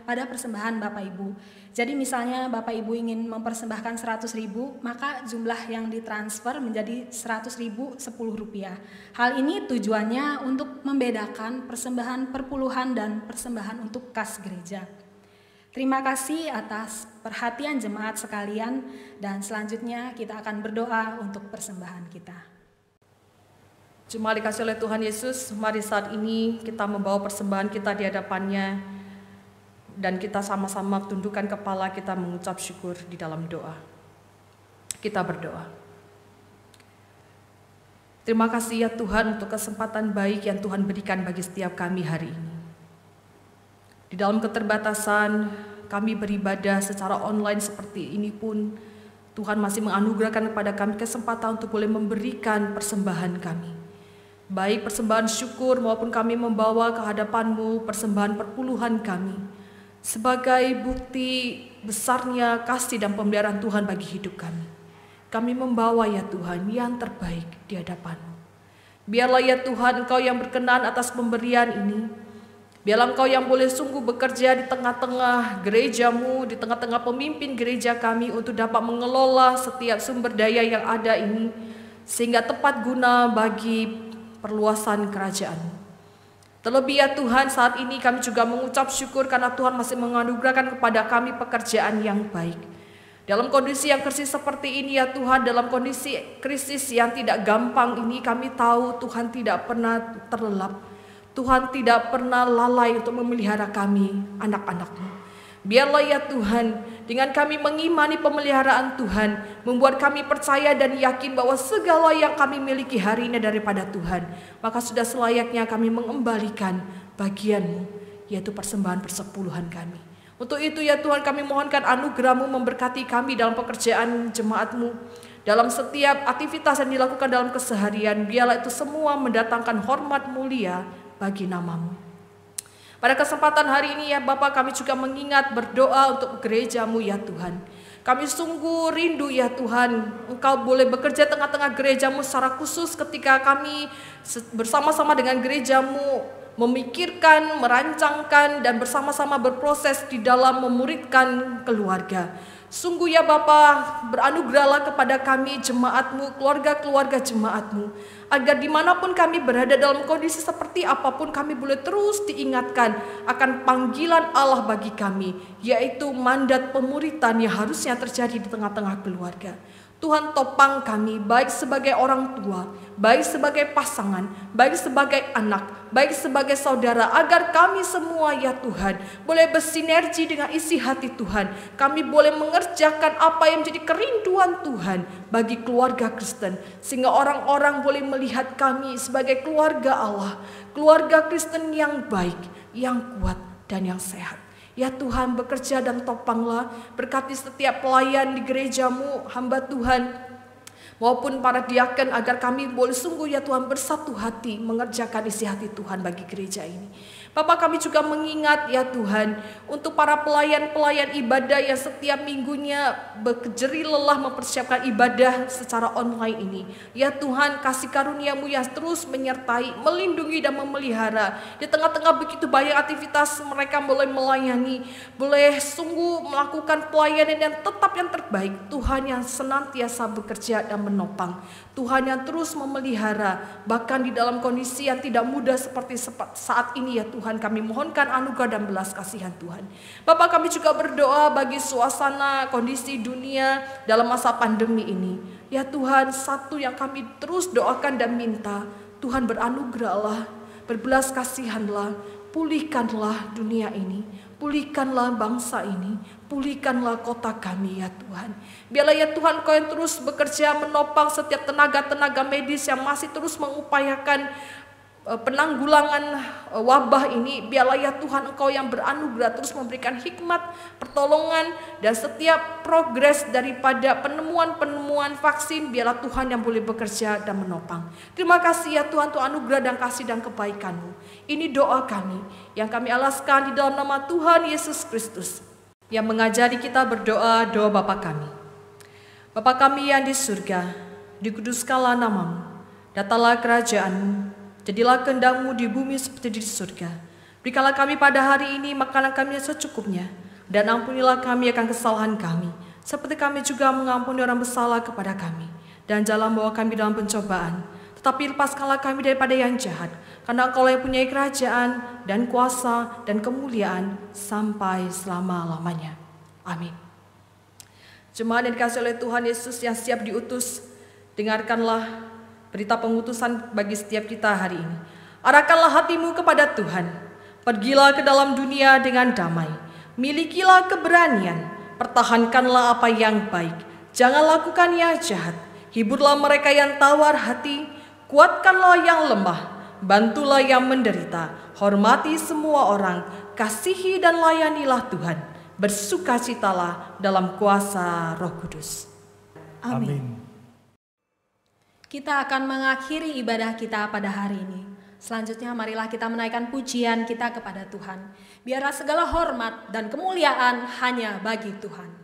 pada persembahan Bapak Ibu. Jadi misalnya Bapak Ibu ingin mempersembahkan 100.000, maka jumlah yang ditransfer menjadi 100.000 Rp10. Hal ini tujuannya untuk membedakan persembahan perpuluhan dan persembahan untuk kas gereja. Terima kasih atas perhatian jemaat sekalian, dan selanjutnya kita akan berdoa untuk persembahan kita. Jemaat dikasih oleh Tuhan Yesus, mari saat ini kita membawa persembahan kita di hadapannya dan kita sama-sama tundukkan kepala, kita mengucap syukur di dalam doa. Kita berdoa. Terima kasih ya Tuhan untuk kesempatan baik yang Tuhan berikan bagi setiap kami hari ini. Di dalam keterbatasan kami beribadah secara online seperti ini pun, Tuhan masih menganugerahkan kepada kami kesempatan untuk boleh memberikan persembahan kami. Baik persembahan syukur maupun kami membawa ke hadapan-Mu persembahan perpuluhan kami. Sebagai bukti besarnya kasih dan pemeliharaan Tuhan bagi hidup kami. Kami membawa ya Tuhan yang terbaik di hadapan-Mu. Biarlah ya Tuhan Engkau yang berkenan atas pemberian ini. Biarlah Engkau yang boleh sungguh bekerja di tengah-tengah gereja-Mu, di tengah-tengah pemimpin gereja kami untuk dapat mengelola setiap sumber daya yang ada ini. Sehingga tepat guna bagi perluasan kerajaan-Mu. Terlebih ya Tuhan saat ini kami juga mengucap syukur karena Tuhan masih menganugerahkan kepada kami pekerjaan yang baik. Dalam kondisi yang krisis seperti ini ya Tuhan, dalam kondisi krisis yang tidak gampang ini kami tahu Tuhan tidak pernah terlelap. Tuhan tidak pernah lalai untuk memelihara kami, anak-anak-Mu. Biarlah ya Tuhan, dengan kami mengimani pemeliharaan Tuhan, membuat kami percaya dan yakin bahwa segala yang kami miliki hari ini daripada Tuhan. Maka sudah selayaknya kami mengembalikan bagian-Mu, yaitu persembahan persepuluhan kami. Untuk itu ya Tuhan kami mohonkan anugerah-Mu memberkati kami dalam pekerjaan jemaat-Mu. Dalam setiap aktivitas yang dilakukan dalam keseharian, biarlah itu semua mendatangkan hormat mulia bagi nama-Mu. Pada kesempatan hari ini ya Bapak kami juga mengingat berdoa untuk gereja-Mu ya Tuhan. Kami sungguh rindu ya Tuhan Engkau boleh bekerja tengah-tengah gereja-Mu secara khusus ketika kami bersama-sama dengan gereja-Mu memikirkan, merancangkan dan bersama-sama berproses di dalam memuridkan keluarga. Sungguh ya Bapa, beranugerahlah kepada kami jemaat-Mu, keluarga-keluarga jemaat-Mu, agar dimanapun kami berada dalam kondisi seperti apapun kami boleh terus diingatkan akan panggilan Allah bagi kami, yaitu mandat pemuritan yang harusnya terjadi di tengah-tengah keluarga. Tuhan topang kami baik sebagai orang tua, baik sebagai pasangan, baik sebagai anak, baik sebagai saudara, agar kami semua ya Tuhan boleh bersinergi dengan isi hati Tuhan. Kami boleh mengerjakan apa yang menjadi kerinduan Tuhan bagi keluarga Kristen, sehingga orang-orang boleh melihat kami sebagai keluarga Allah, keluarga Kristen yang baik, yang kuat dan yang sehat. Ya Tuhan, bekerja dan topanglah, berkati setiap pelayan di gereja-Mu, hamba Tuhan, maupun para diaken, agar kami boleh sungguh ya Tuhan bersatu hati mengerjakan isi hati Tuhan bagi gereja ini. Bapak kami juga mengingat ya Tuhan untuk para pelayan-pelayan ibadah yang setiap minggunya berjeri lelah mempersiapkan ibadah secara online ini. Ya Tuhan, kasih karunia-Mu yang terus menyertai, melindungi dan memelihara. Di tengah-tengah begitu banyak aktivitas mereka boleh melayani, boleh sungguh melakukan pelayanan yang tetap yang terbaik. Tuhan yang senantiasa bekerja dan menopang. Tuhan yang terus memelihara, bahkan di dalam kondisi yang tidak mudah seperti saat ini ya Tuhan, kami mohonkan anugerah dan belas kasihan Tuhan. Bapak kami juga berdoa bagi suasana kondisi dunia dalam masa pandemi ini. Ya Tuhan, satu yang kami terus doakan dan minta, Tuhan beranugerahlah, berbelas kasihanlah, pulihkanlah dunia ini, pulihkanlah bangsa ini, pulihkanlah kota kami ya Tuhan. Biarlah ya Tuhan Kau yang terus bekerja menopang setiap tenaga-tenaga medis yang masih terus mengupayakan penanggulangan wabah ini. Biarlah ya Tuhan Engkau yang beranugerah terus memberikan hikmat, pertolongan dan setiap progres daripada penemuan-penemuan vaksin. Biarlah Tuhan yang boleh bekerja dan menopang. Terima kasih ya Tuhan untuk anugerah dan kasih dan kebaikan-Mu. Ini doa kami yang kami alaskan di dalam nama Tuhan Yesus Kristus yang mengajari kita berdoa doa Bapa kami. Bapa kami yang di surga, dikuduskanlah nama-Mu, datanglah kerajaan-Mu, jadilah kehendak-Mu di bumi seperti di surga. Berikanlah kami pada hari ini makanan kami yang secukupnya, dan ampunilah kami akan kesalahan kami, seperti kami juga mengampuni orang bersalah kepada kami. Dan jangan bawa kami dalam pencobaan, tetapi lepaskanlah kami daripada yang jahat, karena Engkau yang punya kerajaan dan kuasa dan kemuliaan sampai selama-lamanya. Amin. Jemaat yang dikasihi oleh Tuhan Yesus yang siap diutus, dengarkanlah berita pengutusan bagi setiap kita hari ini. Arahkanlah hatimu kepada Tuhan. Pergilah ke dalam dunia dengan damai. Milikilah keberanian. Pertahankanlah apa yang baik. Jangan lakukan yang jahat, hiburlah mereka yang tawar hati, kuatkanlah yang lemah, bantulah yang menderita, hormati semua orang, kasihi dan layanilah Tuhan, bersukacitalah dalam kuasa Roh Kudus. Amin. Kita akan mengakhiri ibadah kita pada hari ini. Selanjutnya marilah kita menaikkan pujian kita kepada Tuhan. Biarlah segala hormat dan kemuliaan hanya bagi Tuhan.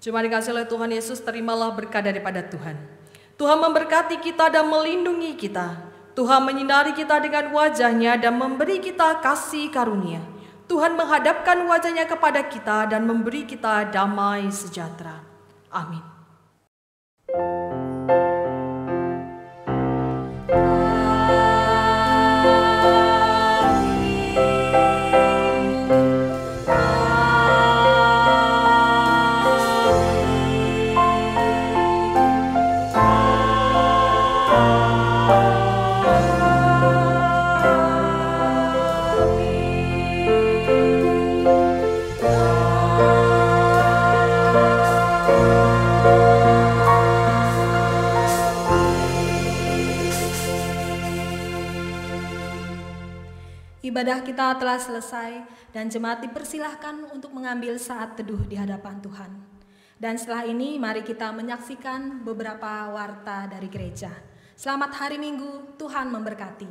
Jemaat dikasihi oleh Tuhan Yesus, terimalah berkat daripada Tuhan. Tuhan memberkati kita dan melindungi kita. Tuhan menyinari kita dengan wajah-Nya dan memberi kita kasih karunia. Tuhan menghadapkan wajah-Nya kepada kita dan memberi kita damai sejahtera. Amin. Ibadah kita telah selesai dan jemaat dipersilahkan untuk mengambil saat teduh di hadapan Tuhan. Dan setelah ini mari kita menyaksikan beberapa warta dari gereja. Selamat hari Minggu, Tuhan memberkati.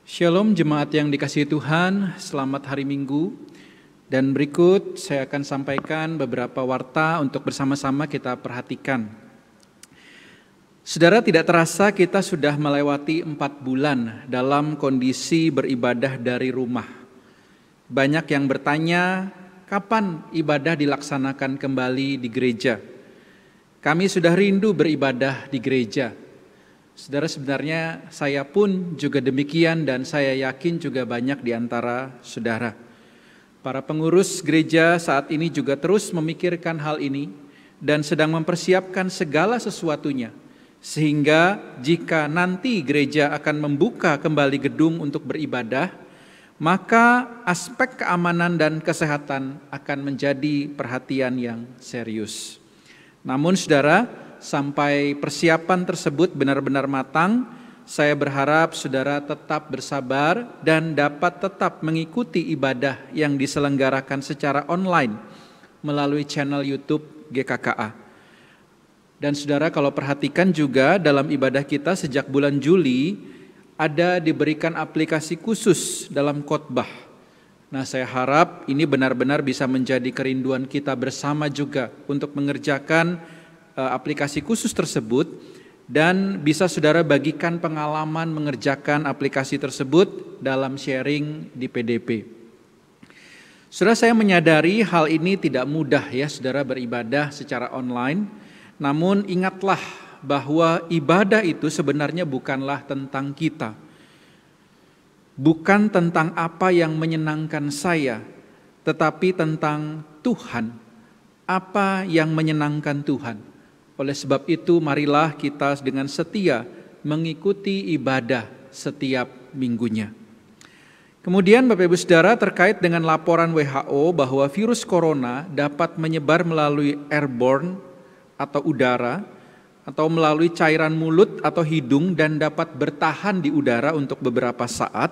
Shalom jemaat yang dikasihi Tuhan, selamat hari Minggu. Dan berikut saya akan sampaikan beberapa warta untuk bersama-sama kita perhatikan. Saudara, tidak terasa kita sudah melewati 4 bulan dalam kondisi beribadah dari rumah. Banyak yang bertanya, kapan ibadah dilaksanakan kembali di gereja? Kami sudah rindu beribadah di gereja. Saudara, sebenarnya saya pun juga demikian dan saya yakin juga banyak di antara saudara. Para pengurus gereja saat ini juga terus memikirkan hal ini dan sedang mempersiapkan segala sesuatunya. Sehingga jika nanti gereja akan membuka kembali gedung untuk beribadah, maka aspek keamanan dan kesehatan akan menjadi perhatian yang serius. Namun saudara, sampai persiapan tersebut benar-benar matang, saya berharap saudara tetap bersabar dan dapat tetap mengikuti ibadah yang diselenggarakan secara online melalui channel YouTube GKKA. Dan saudara, kalau perhatikan juga dalam ibadah kita sejak bulan Juli ada diberikan aplikasi khusus dalam khotbah. Nah, saya harap ini benar-benar bisa menjadi kerinduan kita bersama juga untuk mengerjakan aplikasi khusus tersebut dan bisa saudara bagikan pengalaman mengerjakan aplikasi tersebut dalam sharing di PDP. Saudara, saya menyadari hal ini tidak mudah ya saudara beribadah secara online. Namun ingatlah bahwa ibadah itu sebenarnya bukanlah tentang kita. Bukan tentang apa yang menyenangkan saya, tetapi tentang Tuhan. Apa yang menyenangkan Tuhan. Oleh sebab itu marilah kita dengan setia mengikuti ibadah setiap minggunya. Kemudian Bapak Ibu Saudara, terkait dengan laporan WHO bahwa virus corona dapat menyebar melalui airborne atau udara, atau melalui cairan mulut atau hidung dan dapat bertahan di udara untuk beberapa saat,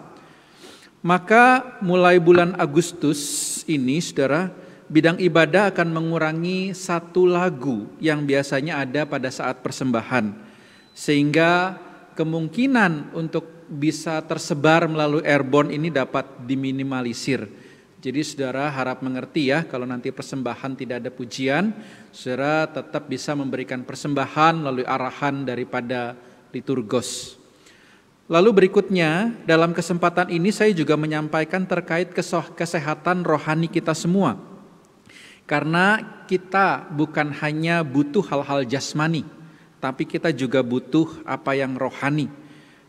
maka mulai bulan Agustus ini, saudara, bidang ibadah akan mengurangi 1 lagu yang biasanya ada pada saat persembahan, sehingga kemungkinan untuk bisa tersebar melalui airborne ini dapat diminimalisir. Jadi saudara harap mengerti ya, kalau nanti persembahan tidak ada pujian, saudara tetap bisa memberikan persembahan melalui arahan daripada liturgos. Lalu berikutnya, dalam kesempatan ini saya juga menyampaikan terkait kesehatan rohani kita semua. Karena kita bukan hanya butuh hal-hal jasmani, tapi kita juga butuh apa yang rohani.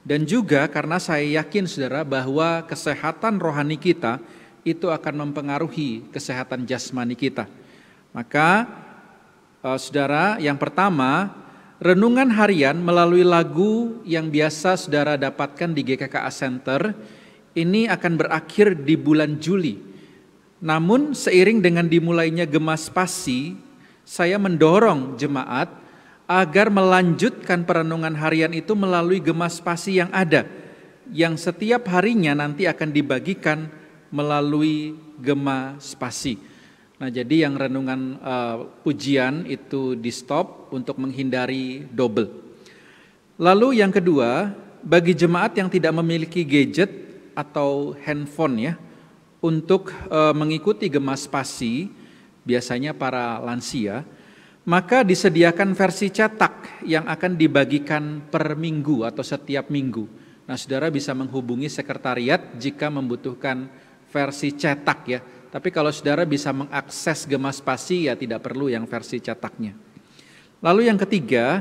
Dan juga karena saya yakin saudara bahwa kesehatan rohani kita itu akan mempengaruhi kesehatan jasmani kita. Maka saudara, yang pertama, renungan harian melalui lagu yang biasa saudara dapatkan di GKKA Center ini akan berakhir di bulan Juli. Namun seiring dengan dimulainya Gema Spasi, saya mendorong jemaat agar melanjutkan perenungan harian itu melalui Gema Spasi yang ada, yang setiap harinya nanti akan dibagikan melalui Gema Spasi. Nah, jadi yang renungan pujian itu di stop untuk menghindari double. Lalu yang kedua, bagi jemaat yang tidak memiliki gadget atau handphone ya, untuk mengikuti Gema Spasi, biasanya para lansia, maka disediakan versi cetak yang akan dibagikan per minggu atau setiap minggu. Nah, saudara bisa menghubungi sekretariat jika membutuhkan versi cetak ya. Tapi kalau saudara bisa mengakses Gema Spasi ya tidak perlu yang versi cetaknya. Lalu yang ketiga,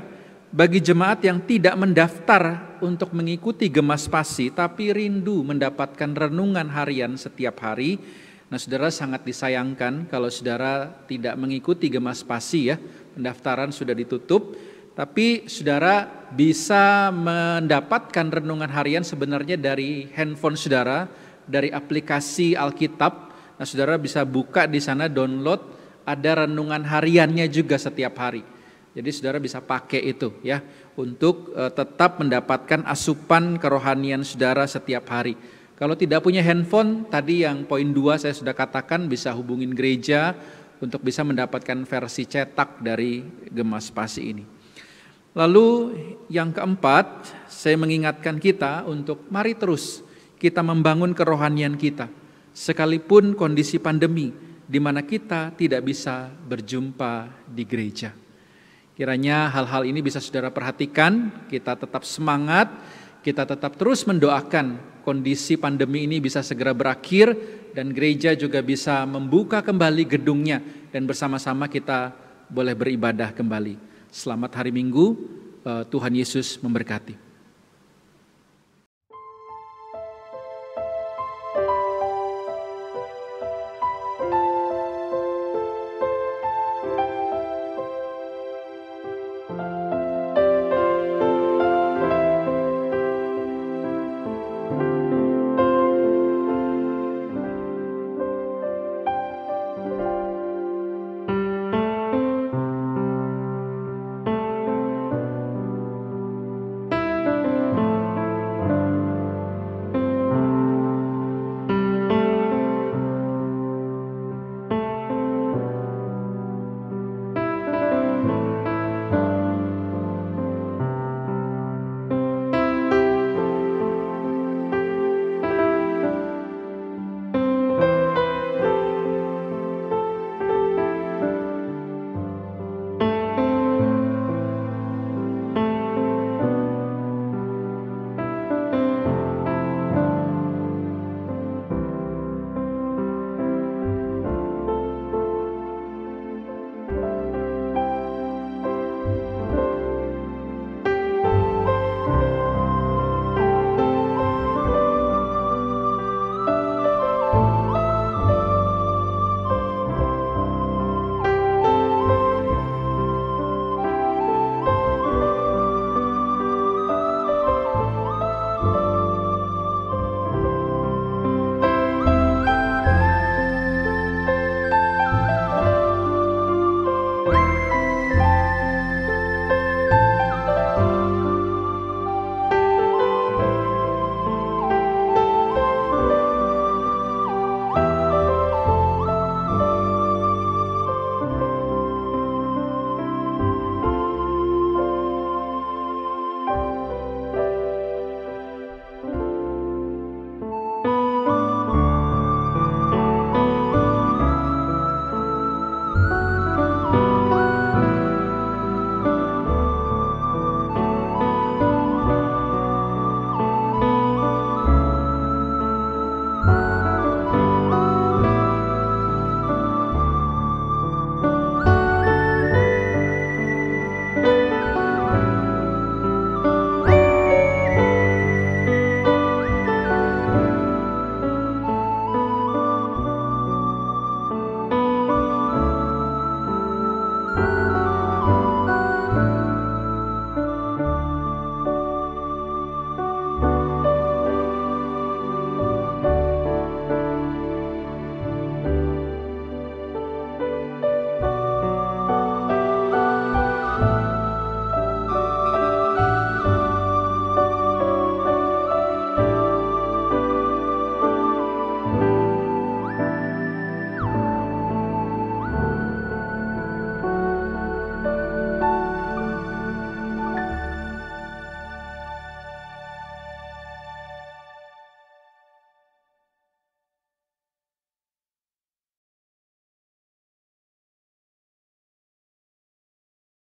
bagi jemaat yang tidak mendaftar untuk mengikuti Gema Spasi tapi rindu mendapatkan renungan harian setiap hari, nah saudara sangat disayangkan kalau saudara tidak mengikuti Gema Spasi ya, pendaftaran sudah ditutup, tapi saudara bisa mendapatkan renungan harian sebenarnya dari handphone saudara, dari aplikasi Alkitab. Nah, saudara bisa buka di sana, download, ada renungan hariannya juga setiap hari. Jadi saudara bisa pakai itu ya untuk tetap mendapatkan asupan kerohanian saudara setiap hari. Kalau tidak punya handphone, tadi yang poin 2 saya sudah katakan bisa hubungin gereja untuk bisa mendapatkan versi cetak dari Gema Spasi ini. Lalu yang keempat, saya mengingatkan kita untuk mari terus kita membangun kerohanian kita, sekalipun kondisi pandemi di mana kita tidak bisa berjumpa di gereja. Kiranya hal-hal ini bisa saudara perhatikan, kita tetap semangat, kita tetap terus mendoakan kondisi pandemi ini bisa segera berakhir dan gereja juga bisa membuka kembali gedungnya dan bersama-sama kita boleh beribadah kembali. Selamat hari Minggu, Tuhan Yesus memberkati.